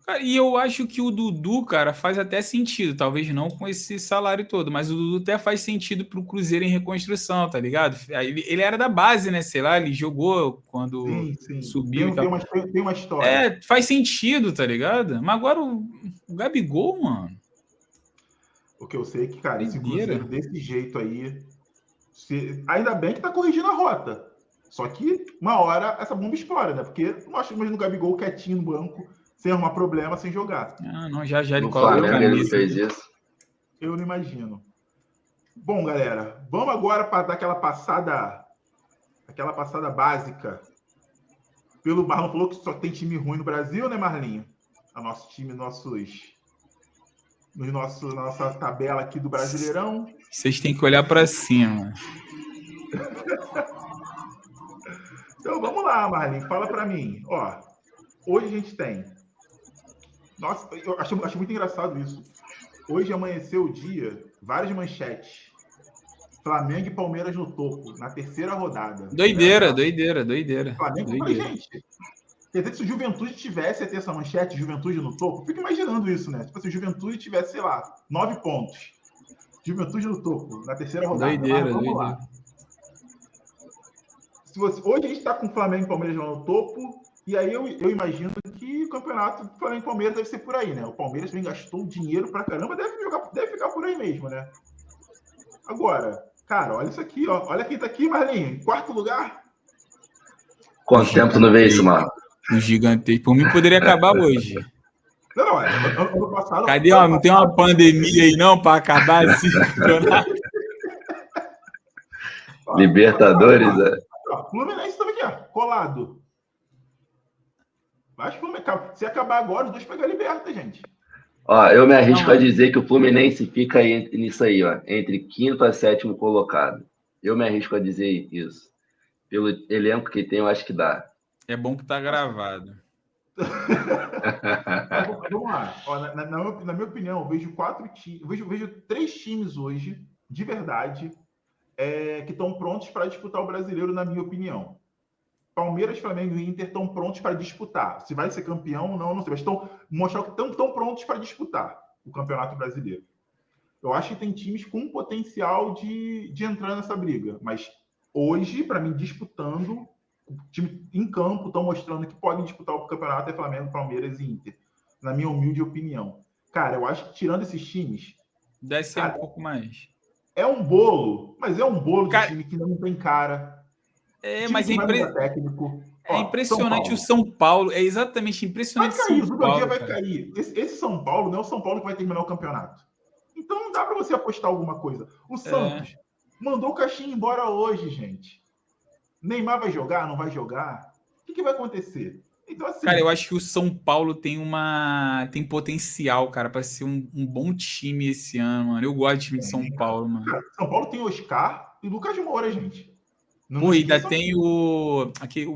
Cara, e eu acho que o Dudu, cara, faz até sentido. Talvez não com esse salário todo, mas o Dudu até faz sentido pro Cruzeiro em reconstrução, tá ligado? Ele era da base, né? Sei lá, ele jogou quando subiu e tal. Tem uma história. Faz sentido, tá ligado? Mas agora o Gabigol, mano... O que eu sei é que, cara, esse Cruzeiro desse jeito aí... Ainda bem que tá corrigindo a rota. Só que, uma hora, essa bomba explode, né? Porque não acho que imagina o Gabigol quietinho no banco, sem arrumar problema, sem jogar. Ah, não, já ele coloca a camisa. Ele fez isso. Eu não imagino. Bom, galera, vamos agora para dar aquela passada básica. Pelo Marlon falou que só tem time ruim no Brasil, né, Marlinho? A nosso time, nossa tabela aqui do Brasileirão. Vocês têm que olhar para cima. Então vamos lá, Marlinho, fala para mim. Ó, hoje a gente tem... Nossa, eu acho muito engraçado isso. Hoje amanheceu o dia, várias manchetes. Flamengo e Palmeiras no topo, na terceira rodada. Doideira. Flamengo, eu falei, gente, quer dizer que se o Juventude tivesse até essa manchete, Juventude no topo, fico imaginando isso, né? Tipo, se o Juventude tivesse, sei lá, 9 pontos. Juventude no topo, na terceira rodada. Doideira. Lá. Hoje a gente está com o Flamengo e Palmeiras lá no topo, e aí eu imagino que o campeonato do Flamengo e Palmeiras deve ser por aí, né? O Palmeiras também gastou dinheiro pra caramba, deve ficar por aí mesmo, né? Agora, cara, olha isso aqui, ó. Olha quem tá aqui, Marlinho. Em quarto lugar. Quanto tempo tu não vê isso, mano? O gigantesco. Por mim, poderia acabar hoje. Não, ano passado... Cadê? Não tem uma pandemia aí, não, para acabar esse campeonato? Libertadores, Fluminense também aqui, ó. Colado. Acho que se acabar agora, os dois pegam a liberta, gente. Ó, eu me arrisco a dizer que o Fluminense fica aí, nisso aí, ó, entre quinto a sétimo colocado. Eu me arrisco a dizer isso. Pelo elenco que tem, eu acho que dá. É bom que tá gravado. Vamos lá. Ó, na minha opinião, eu vejo 4 times. Eu vejo 3 times hoje, de verdade, que estão prontos para disputar o brasileiro, na minha opinião. Palmeiras, Flamengo e Inter estão prontos para disputar. Se vai ser campeão ou não sei. Mas estão mostrar que estão prontos para disputar o Campeonato Brasileiro. Eu acho que tem times com potencial de entrar nessa briga. Mas hoje, para mim, disputando, o time em campo estão mostrando que podem disputar o campeonato é Flamengo, Palmeiras e Inter. Na minha humilde opinião. Cara, eu acho que tirando esses times... Deve ser um pouco mais. É um bolo, mas é um bolo de time que não tem cara. Mas técnico. É impressionante o São Paulo. É exatamente impressionante. Vai cair, o dia vai cair. Esse São Paulo não é o São Paulo que vai terminar o campeonato. Então não dá para você apostar alguma coisa. O Santos mandou o Caixinha embora hoje, gente. Neymar vai jogar? Não vai jogar? O que vai acontecer? Então, assim, cara, eu acho que o São Paulo tem potencial, cara, para ser um bom time esse ano, mano. Eu gosto do time de São Paulo, mano. Cara, São Paulo tem Oscar e Lucas Moura, gente. Pô, ainda tem o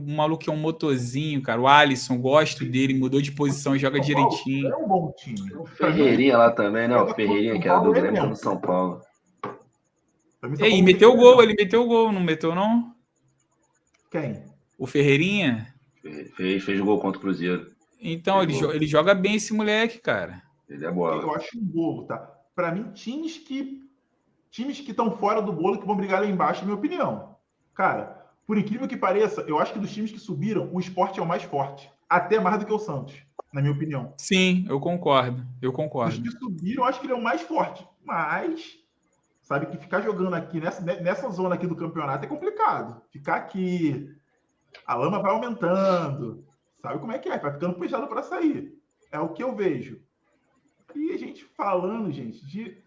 maluco que é um motorzinho, cara. O Alisson, gosto dele, mudou de posição e joga direitinho. É um bom time. O Ferreirinha lá também, né? O Ferreirinha, que era do Grêmio, do São Paulo. E meteu o gol, ele meteu o gol, não meteu, não? Quem? O Ferreirinha? Fez gol contra o Cruzeiro. Então, ele joga bem esse moleque, cara. Ele é bola. Eu acho um bolo, tá? Pra mim, times que estão fora do bolo que vão brigar lá embaixo, na minha opinião. Cara, por incrível que pareça, eu acho que dos times que subiram, o Sport é o mais forte. Até mais do que o Santos, na minha opinião. Sim, eu concordo. Os que subiram, eu acho que ele é o mais forte. Mas, sabe que ficar jogando aqui, nessa zona aqui do campeonato é complicado. Ficar aqui, a lama vai aumentando. Sabe como é que é? Vai ficando pesado para sair. É o que eu vejo. E a gente falando, gente, de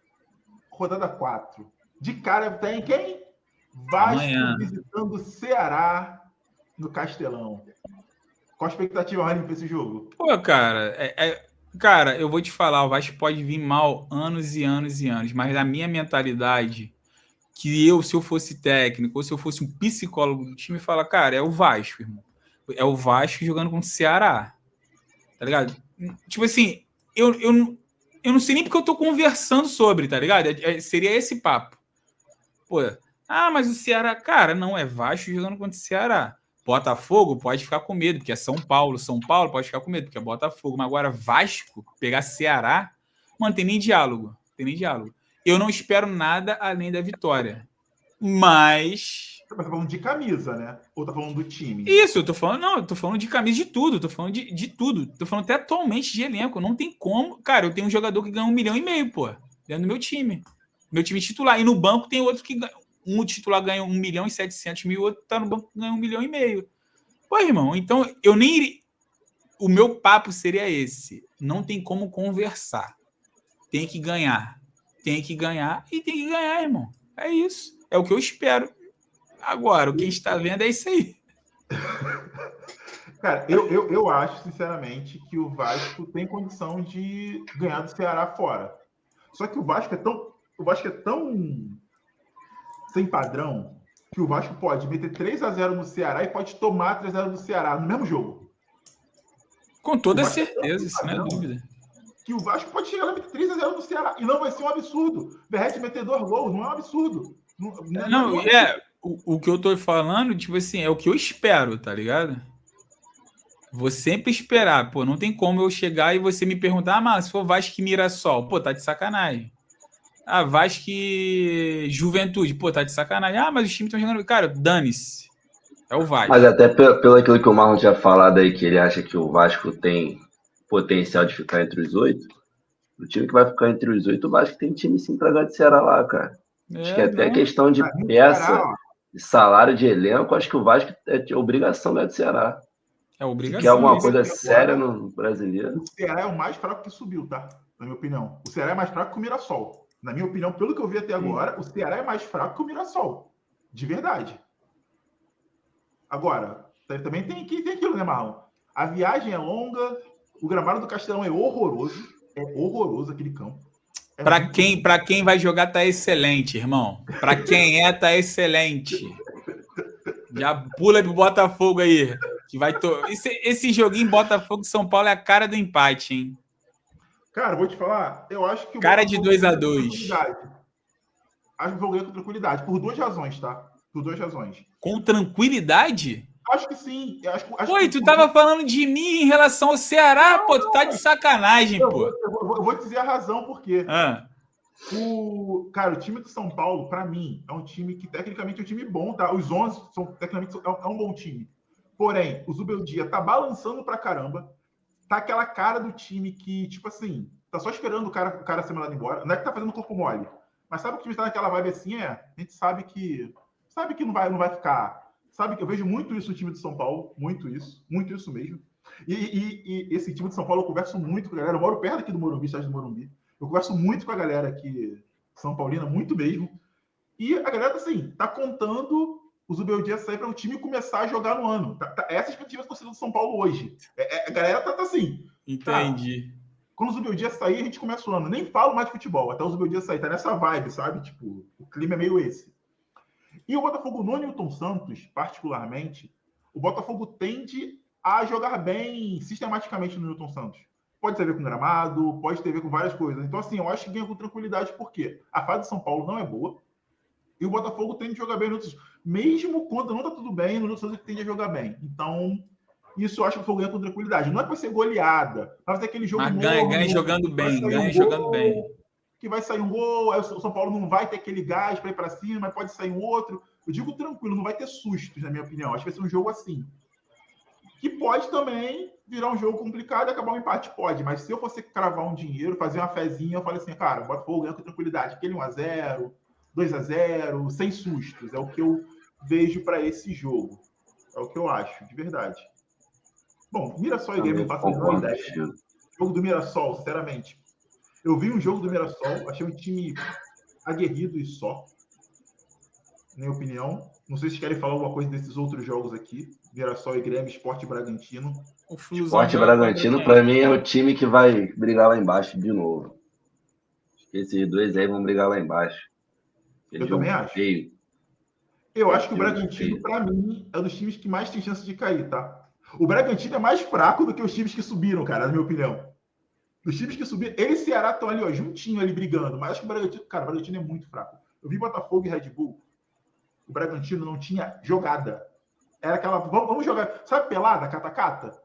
rodada 4. De cara tem quem? Vasco visitando o Ceará no Castelão. Qual a expectativa, Rani, para esse jogo? Pô, cara, cara, eu vou te falar, o Vasco pode vir mal anos e anos e anos, mas a minha mentalidade, que se eu fosse técnico, ou se eu fosse um psicólogo do time, fala, cara, é o Vasco, irmão. É o Vasco jogando contra o Ceará. Tá ligado? Tipo assim, eu não sei nem porque eu tô conversando sobre, tá ligado? Seria esse papo. Pô, mas o Ceará... Cara, não, é Vasco jogando contra o Ceará. Botafogo pode ficar com medo, porque é São Paulo. São Paulo pode ficar com medo, porque é Botafogo. Mas agora Vasco, pegar Ceará... Mano, tem nem diálogo. Eu não espero nada além da vitória. Mas... Você tá falando de camisa, né? Ou tá falando do time? Isso, eu tô falando de camisa de tudo. Tô falando de tudo. Tô falando até atualmente de elenco. Não tem como... Cara, eu tenho um jogador que ganha 1,5 milhão, pô. Dentro do meu time. Meu time titular. E no banco tem outro que ganha... Um titular ganha 1.700.000, o outro tá no banco ganha 1,5 milhão. Pô, irmão, então eu nem iria... O meu papo seria esse. Não tem como conversar. Tem que ganhar. E tem que ganhar, irmão. É isso. É o que eu espero. Agora, o que a gente tá vendo é isso aí. Cara, eu acho, sinceramente, que o Vasco tem condição de ganhar do Ceará fora. Só que o Vasco é tão sem padrão que o Vasco pode meter 3-0 no Ceará e pode tomar 3-0 do Ceará no mesmo jogo. Com toda certeza, isso não é dúvida. Que o Vasco pode chegar lá e meter 3-0 no Ceará. E não vai ser um absurdo. Verrete meter 2 gols, não é um absurdo. Não, o que eu tô falando, tipo assim, é o que eu espero, tá ligado? Vou sempre esperar, pô, não tem como eu chegar e você me perguntar, mas se for Vasco e Mirassol, pô, tá de sacanagem. Ah, Vasco e Juventude, pô, tá de sacanagem. Ah, mas os times estão jogando. Cara, dane-se. É o Vasco. Mas até pelo aquilo que o Marlon tinha falado aí, que ele acha que o Vasco tem potencial de ficar entre os 8, o time que vai ficar entre os 8, o Vasco tem time sim pra ganhar de Ceará lá, cara. Acho que até Não. questão de peça, de salário de elenco, acho que o Vasco é obrigação ganhar de Ceará. É Se obrigação. quer alguma coisa séria no brasileiro. O Ceará é o mais fraco que subiu, tá? Na minha opinião. O Ceará é mais fraco que o Mirassol. Na minha opinião, pelo que eu vi até agora, o Ceará é mais fraco que o Mirassol. De verdade. Agora, também tem aquilo, né, Marlon? A viagem é longa, o gramado do Castelão é horroroso. É horroroso aquele campo. Pra quem vai jogar, tá excelente, irmão. Pra quem tá excelente. Já pula pro Botafogo aí. Que vai esse joguinho Botafogo e São Paulo é a cara do empate, hein? Cara, vou te falar, eu acho que o cara de Botafogo 2-2. Acho que vou ganhar com tranquilidade, por 2 razões, tá? Por 2 razões. Com tranquilidade? Acho que sim. Pô, e tu tava falando de mim em relação ao Ceará, pô, tu tá de sacanagem, pô. Eu vou dizer a razão por quê. Ah. Cara, o time do São Paulo, pra mim, é um time que tecnicamente é um time bom, tá? Os 11 são tecnicamente é um bom time. Porém, o Zubeldia tá balançando pra caramba. Tá aquela cara do time que, tipo assim, tá só esperando o cara ser mandado embora. Não é que tá fazendo corpo mole. Mas sabe que o time tá naquela vibe assim, a gente sabe que não vai ficar. Sabe que eu vejo muito isso no time do São Paulo, muito isso mesmo. E esse time de São Paulo eu converso muito com a galera. Eu moro perto aqui do Morumbi, estádio do Morumbi. Eu converso muito com a galera aqui, São Paulina, muito mesmo. E a galera, assim, tá contando o Zubeldia sair para o time começar a jogar no ano. Essa é a expectativa da torcida do São Paulo hoje. A galera tá assim. Entendi. Tá, quando o Zubeldia sair, a gente começa o ano. Nem falo mais de futebol, até o Zubeldia sair. Tá nessa vibe, sabe? Tipo, o clima é meio esse. E o Botafogo no Newton Santos, particularmente, o Botafogo tende a jogar bem sistematicamente no Newton Santos. Pode ter a ver com gramado, pode ter a ver com várias coisas. Então, assim, eu acho que ganha com tranquilidade, porque a fase de São Paulo não é boa e o Botafogo tende a jogar bem no Newton Santos. Mesmo quando não tá tudo bem, no Newton Santos ele tende a jogar bem. Então, isso eu acho que o Botafogo ganha com tranquilidade. Não é que vai ser goleada, mas vai ser aquele jogo morno. Ganha jogando bem, que vai sair um gol, aí o São Paulo não vai ter aquele gás para ir para cima, mas pode sair um outro. Eu digo tranquilo, não vai ter sustos, na minha opinião. Acho que vai ser um jogo assim. Que pode também virar um jogo complicado e acabar um empate. Pode, mas se eu fosse cravar um dinheiro, fazer uma fezinha, eu falei assim, cara, o Botafogo ganha com tranquilidade. Aquele 1-0, 2-0, sem sustos. É o que eu vejo para esse jogo. É o que eu acho, de verdade. Bom, Mirassol e Grêmio não passam a ideia. O jogo do Mirassol, sinceramente. Eu vi um jogo do Mirassol, achei um time aguerrido e só, na minha opinião. Não sei se querem falar alguma coisa desses outros jogos aqui. Mirassol e Grêmio, Sport e Bragantino. Sport e Bragantino, para mim, é o time que vai brigar lá embaixo de novo. Esses dois aí vão brigar lá embaixo. Eu também acho. Eu acho que o Bragantino, para mim, é um dos times que mais tem chance de cair, tá? O Bragantino é mais fraco do que os times que subiram, cara, na minha opinião. Os times que subiram, ele e Ceará estão ali, ó, juntinho ali brigando. Mas acho que o Bragantino é muito fraco. Eu vi Botafogo e Red Bull. O Bragantino não tinha jogada. Era aquela, vamos jogar, sabe pelada, cata-cata?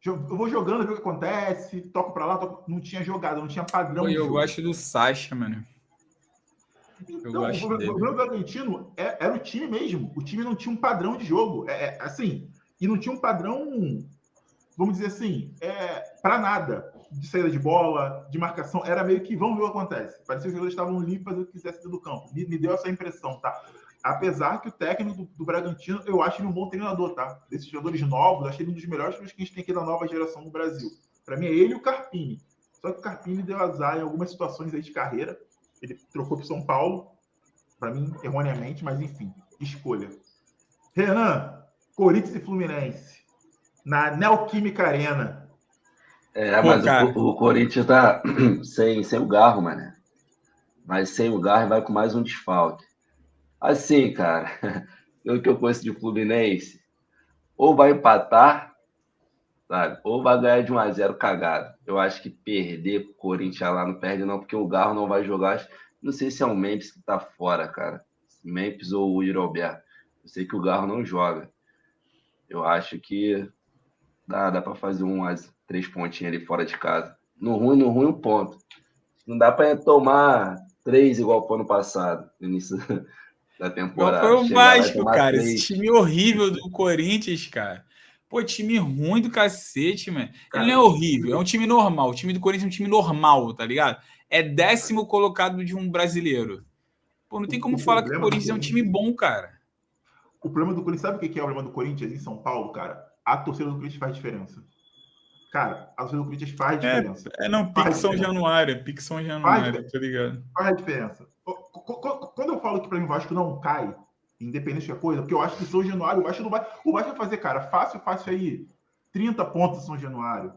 Eu vou jogando, ver o que acontece, toco pra lá, não tinha jogada, não tinha padrão. Eu gosto do Sacha, mano. Então, o Bragantino era o time mesmo. O time não tinha um padrão de jogo. Assim, e não tinha um padrão, vamos dizer assim, para nada. De saída de bola, de marcação, era meio que vamos ver o que acontece. Parecia que os jogadores estavam ali fazendo o que quisesse dentro do campo. Me deu essa impressão, tá? Apesar que o técnico do Bragantino, eu acho ele um bom treinador, tá? Desses jogadores novos, achei ele um dos melhores que a gente tem aqui da nova geração no Brasil. Para mim é ele e o Carpini. Só que o Carpini deu azar em algumas situações aí de carreira. Ele trocou para São Paulo, para mim, erroneamente, mas enfim, escolha. Renan, Corinthians e Fluminense, na Neoquímica Arena. Mas o Corinthians tá sem o Garro, mano. Mas sem o Garro vai com mais um desfalque. Assim, cara, pelo que eu conheço de Fluminense, ou vai empatar, sabe? Ou vai ganhar de 1-0 cagado. Eu acho que perder pro Corinthians lá não perde não, porque o Garro não vai jogar. Não sei se é o Memphis que tá fora, cara. Memphis ou o Yuri Alberto. Eu sei que o Garro não joga. Eu acho que dá para fazer 3 pontinhos ali fora de casa. No ruim, um ponto. Não dá para tomar 3 igual foi ano passado, no início da Igual foi temporada. o Chegar lá e Vasco, tomar cara. Esse 3. time horrível do Corinthians, cara. Pô, time ruim do cacete, mano. Ele Cara, não é horrível, é um time normal. O time do Corinthians é um time normal, tá ligado? É 10º colocado de um brasileiro. Pô, não tem como o falar que o problema do Corinthians é um time bom, cara. O problema do Corinthians, sabe o que é o problema do Corinthians em São Paulo, cara? A torcida do Corinthians faz diferença. Cara, a torcida do Corinthians faz diferença. Não, Pique São Januário, Pique São Januário, tá ligado? Faz a diferença. Quando eu falo que para mim o Vasco não cai, independente da coisa, porque eu acho que São Januário, o Vasco não vai. O Vasco vai fazer, cara, fácil aí, 30 pontos em São Januário,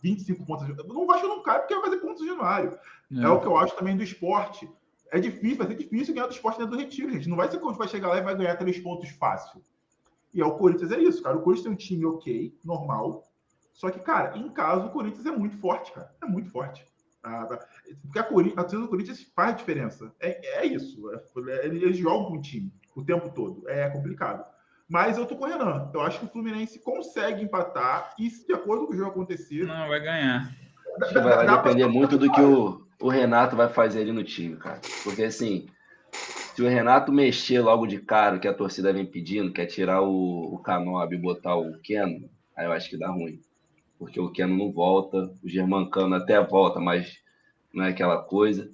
25 pontos. O Vasco não cai porque vai fazer pontos em São Januário. É o que eu acho também do esporte. É difícil, vai ser difícil ganhar do esporte dentro do Retiro, gente. Não vai ser que a gente vai chegar lá e vai ganhar 3 pontos fácil. E o Corinthians é isso, cara. O Corinthians tem um time ok, normal. Só que, cara, em casa o Corinthians é muito forte, cara. É muito forte. Porque a torcida do Corinthians faz diferença. É isso. Eles jogam com o time o tempo todo. É complicado. Mas eu tô com o Renan. Eu acho que o Fluminense consegue empatar e, se de acordo com o jogo acontecer... Não, vai ganhar. Acho que vai depender muito do que o Renato vai fazer ali no time, cara. Porque, assim, se o Renato mexer logo de cara, que a torcida vem pedindo, quer tirar o Canobi e botar o Keno, aí eu acho que dá ruim. Porque o Keno não volta, o Germancano até volta, mas não é aquela coisa.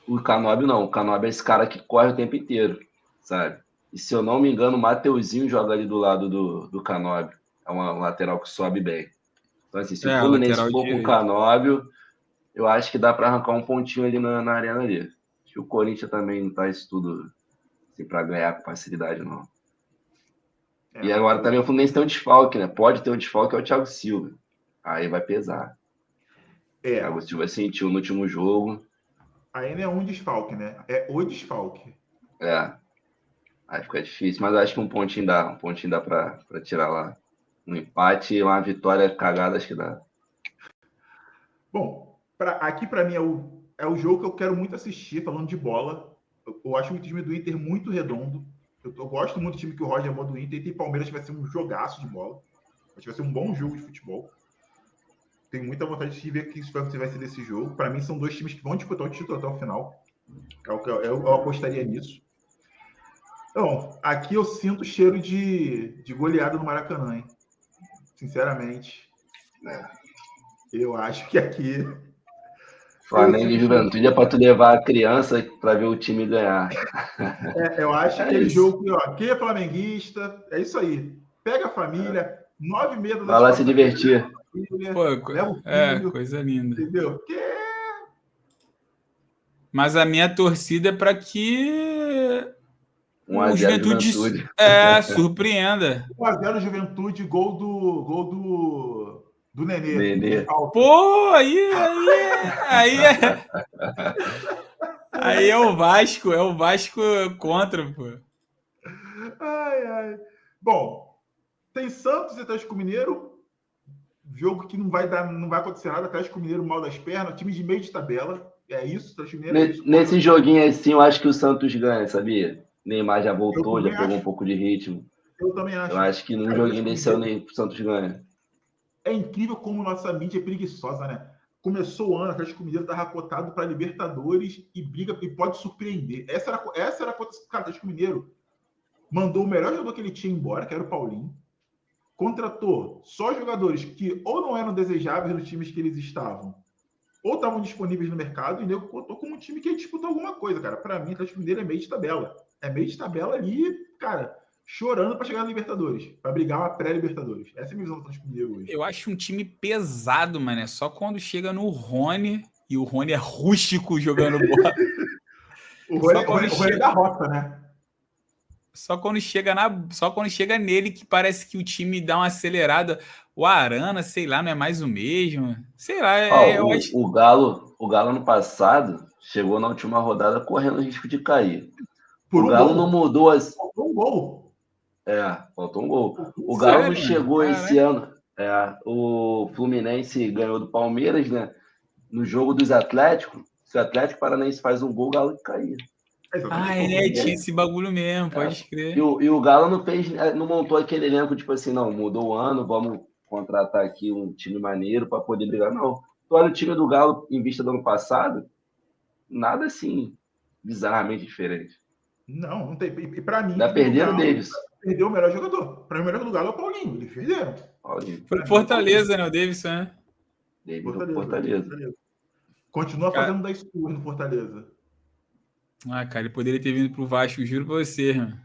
O Canobi não, o Canobi é esse cara que corre o tempo inteiro, sabe? E se eu não me engano, o Mateuzinho joga ali do lado do Canobi. É uma lateral que sobe bem. Então, assim, se o Fluminense for com o Canóbio, eu acho que dá para arrancar um pontinho ali na arena ali. Acho que o Corinthians também não tá isso tudo assim, para ganhar com facilidade, não. E agora também o Fluminense tem um desfalque, né? Pode ter um desfalque, é o Thiago Silva. Aí vai pesar. O Thiago Silva sentiu no último jogo. Aí não é um desfalque, né? É o desfalque. Aí fica difícil, mas acho que um pontinho dá para tirar lá. Um empate e uma vitória cagada, acho que dá. Bom, aqui para mim é o jogo que eu quero muito assistir, falando de bola. Eu acho o time do Inter muito redondo. Eu gosto muito do time que o Roger armou do Inter. E tem Palmeiras que vai ser um jogaço de bola. Acho que vai ser um bom jogo de futebol. Tenho muita vontade de ver o que vai ser desse jogo. Para mim, são 2 times que vão disputar o título até o final. Eu apostaria nisso. Então, aqui eu sinto cheiro de goleada no Maracanã, hein? Sinceramente. Eu acho que aqui... Flamengo e Juventude é para tu levar a criança para ver o time ganhar. Eu acho que aquele jogo que, ó, quem é flamenguista, é isso aí. Pega a família, 9h30 vai lá se divertir. Pô, coisa linda. Entendeu? Mas a minha torcida é para que o Juventude surpreenda. 1x0 Juventude, gol do Nenê. Pô, aí é o Vasco, contra, pô. Ai. Bom, tem Santos e Atlético Mineiro, jogo que não vai acontecer nada. Atlético Mineiro mal das pernas, time de meio de tabela. É isso, Atlético Mineiro é isso. Nesse joguinho assim, eu acho que o Santos ganha, sabia? Neymar já voltou, já pegou um pouco de ritmo. Eu também acho. Eu acho que num joguinho desse ano o Santos ganha. É incrível como nossa mídia é preguiçosa, né? Começou o ano, o Atlético Mineiro estava cotado para Libertadores e pode surpreender. Essa era a cotação. Cara, o Atlético Mineiro mandou o melhor jogador que ele tinha embora, que era o Paulinho. Contratou só jogadores que ou não eram desejáveis nos times que eles estavam, ou estavam disponíveis no mercado, e nego contou como um time que ia disputar alguma coisa, cara. Para mim, o Atlético Mineiro é meio de tabela. É meio de tabela ali, cara, chorando para chegar na Libertadores, para brigar uma pré-Libertadores. Essa é a minha visão do Atlético Mineiro hoje. Eu acho um time pesado, mano. É só quando chega no Rony, e o Rony é rústico jogando bola. o Rony é da roça, né? Só quando chega nele que parece que o time dá uma acelerada. O Arana, sei lá, não é mais o mesmo. Sei lá. O Galo no passado chegou na última rodada correndo risco de cair. O Galo não mudou as... Faltou um gol. Faltou um gol. O Galo não chegou esse ano. O Fluminense ganhou do Palmeiras, né? No jogo dos Atléticos. Se o Atlético Paranaense faz um gol, o Galo caía. Exatamente. Tinha esse bagulho mesmo, pode E crer. o Galo não montou aquele elenco, tipo assim, não, mudou o ano, vamos contratar aqui um time maneiro para poder brigar. Não. Tu olha o time do Galo em vista do ano passado, nada assim, bizarramente diferente. Não tem. E para mim, Ainda o do perderam o Galo Davis. perdeu o melhor jogador. Para mim, o melhor do Galo é o Paulinho. Eles perderam. Foi o Fortaleza, né? O Davidson, né? Davis do Fortaleza. Continua Cara, fazendo 10 tours no Fortaleza. cara, ele poderia ter vindo pro Vasco, juro pra você, mano.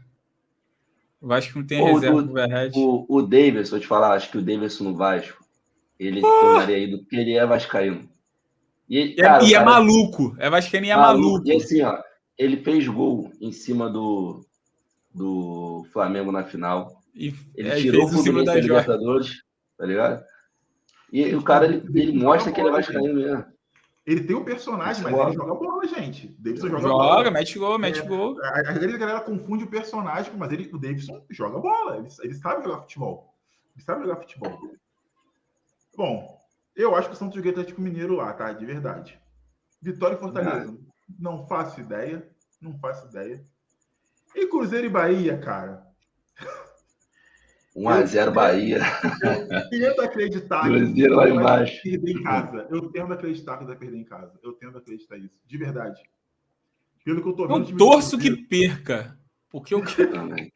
O Vasco não tem reserva pro Verratti. O Davis, vou te falar, acho que o Davis no Vasco, ele tornaria ídolo porque ele é vascaíno. E, cara, E é cara maluco. É vascaíno e é maluco. E assim, ó, ele fez gol em cima do Flamengo na final. Ele tirou o fez em cima Fluminense da da Jorge. Libertadores, tá ligado? E o cara, ele mostra que ele é vascaíno mesmo. Ele tem o personagem, mas ele joga bola, gente. Davidson joga bola. Mete gol. A galera confunde o personagem, mas o Davidson joga bola. Ele sabe jogar futebol. Bom, eu acho que o Santos joga Atlético Mineiro lá, tá? De verdade. Vitória e Fortaleza. Não faço ideia. E Cruzeiro e Bahia, cara. 1-0 Bahia. Eu tento acreditar Cruzeiro lá embaixo. Perder em casa. Eu tento acreditar que vai perder em casa. Eu tento acreditar isso. De verdade. Pelo que eu tô vendo. Eu torço que perca. Porque eu também.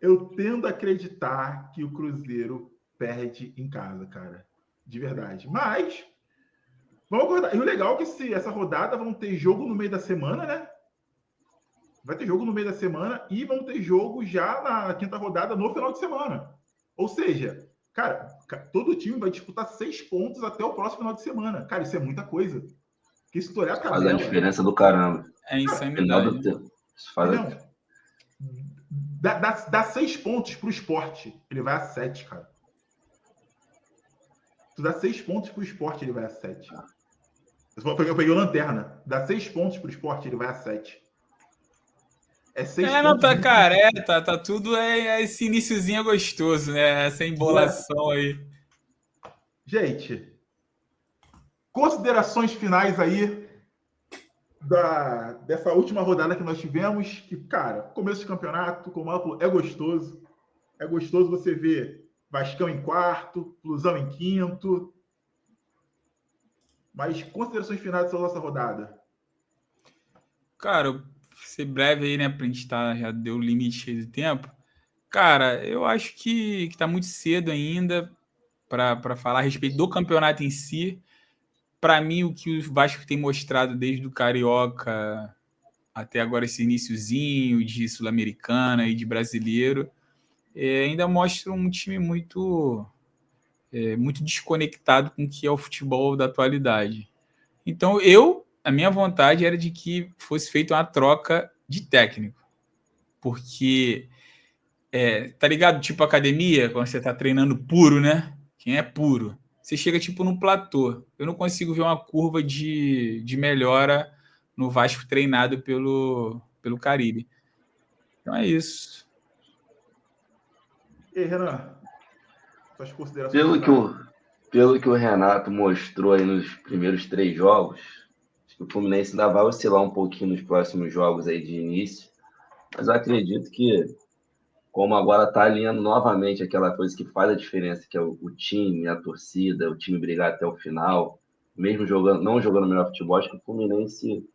Eu tento acreditar que o Cruzeiro perde em casa, cara. De verdade. Mas vamos acordar. E o legal é que essa rodada vão ter jogo no meio da semana, né? Vai ter jogo no meio da semana e vão ter jogo já na quinta rodada no final de semana. Ou seja, cara, todo time vai disputar 6 pontos até o próximo final de semana. Cara, isso é muita coisa. Porque se tu olhar a tabela... Faz a diferença do caramba. É insanidade. Isso faz dá 6 pontos pro Sport, ele vai a 7, cara. Tu dá 6 pontos pro Sport, ele vai a 7. Eu peguei o Lanterna. Dá 6 pontos pro Sport, ele vai a 7. É 6 pontos. Não, tá, cara. Tá tudo esse iniciozinho gostoso, né? Essa embolação aí. Gente, considerações finais aí dessa última rodada que nós tivemos. Que, cara, começo de campeonato, como ela falou, é gostoso. É gostoso você ver Vascão em quarto, Flusão em quinto. Mas considerações finais dessa nossa rodada. Cara, ser breve aí, né? Pra gente já deu o limite de tempo. Cara, eu acho que tá muito cedo ainda para falar a respeito do campeonato em si. Para mim, o que o Vasco tem mostrado desde o Carioca até agora, esse iniciozinho de Sul-Americana e de Brasileiro, ainda mostra um time muito desconectado com o que é o futebol da atualidade. Então, a minha vontade era de que fosse feita uma troca de técnico. Porque, tá ligado? Tipo academia, quando você tá treinando puro, né? Quem é puro? Você chega tipo no platô. Eu não consigo ver uma curva de melhora no Vasco treinado pelo Carille. Então é isso. E aí, Renan? Suas considerações pelo que o Renato mostrou aí nos primeiros 3 jogos, acho que o Fluminense ainda vai oscilar um pouquinho nos próximos jogos aí de início, mas eu acredito que, como agora está alinhando novamente aquela coisa que faz a diferença, que é o time, a torcida, o time brigar até o final, mesmo não jogando o melhor futebol, acho que o Fluminense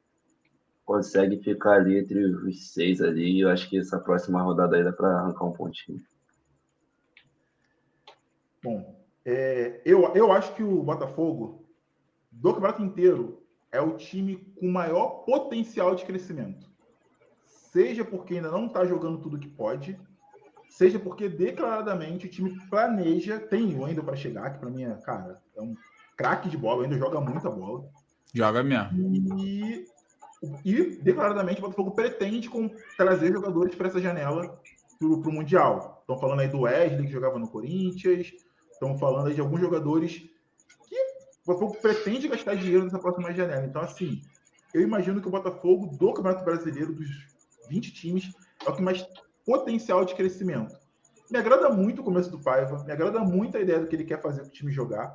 consegue ficar ali entre os 6 ali, e eu acho que essa próxima rodada aí dá para arrancar um pontinho. Bom, eu acho que o Botafogo, do campeonato inteiro, é o time com maior potencial de crescimento. Seja porque ainda não está jogando tudo que pode, seja porque declaradamente o time planeja, tem o Wendel para chegar, que para mim é um craque de bola, ainda joga muita bola. Joga mesmo. E declaradamente o Botafogo pretende trazer jogadores para essa janela para o Mundial. Estão falando aí do Wesley, que jogava no Corinthians, estão falando aí de alguns jogadores que o Botafogo pretende gastar dinheiro nessa próxima janela. Então, assim, eu imagino que o Botafogo do Campeonato Brasileiro, dos 20 times, é o que mais potencial de crescimento. Me agrada muito o começo do Paiva, me agrada muito a ideia do que ele quer fazer com o time jogar.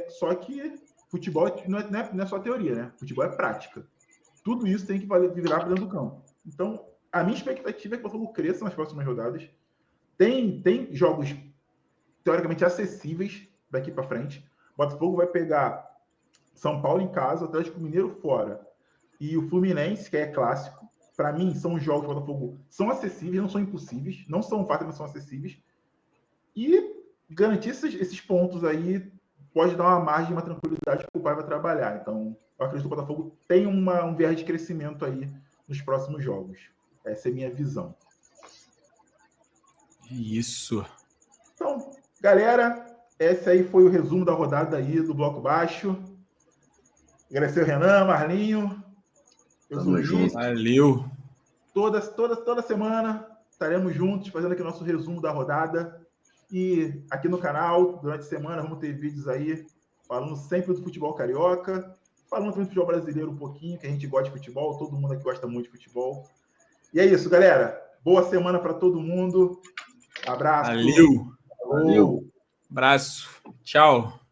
Só que futebol não é só teoria, né? Futebol é prática. tudo isso tem que virar para dentro do campo. Então, a minha expectativa é que o Botafogo cresça nas próximas rodadas. Tem jogos teoricamente acessíveis daqui para frente. O Botafogo vai pegar São Paulo em casa, Atlético Mineiro fora e o Fluminense, que é clássico. Para mim, são jogos do Botafogo, são acessíveis, não são impossíveis, não são fáceis, mas são acessíveis. E garantir esses pontos aí pode dar uma margem, uma tranquilidade que o pai vai trabalhar. Então, eu acredito que o Botafogo tem um viés de crescimento aí nos próximos jogos. Essa é a minha visão. Isso. Então, galera, esse aí foi o resumo da rodada aí do Bloco Baixo. Agradecer o Renan, Marlinho. Eu sou o Vinícius. Valeu. Toda semana estaremos juntos fazendo aqui o nosso resumo da rodada. E aqui no canal, durante a semana, vamos ter vídeos aí falando sempre do futebol carioca, falando também do futebol brasileiro um pouquinho, que a gente gosta de futebol, todo mundo aqui gosta muito de futebol. E é isso, galera. Boa semana para todo mundo. Abraço. Valeu. Valeu. Abraço. Tchau.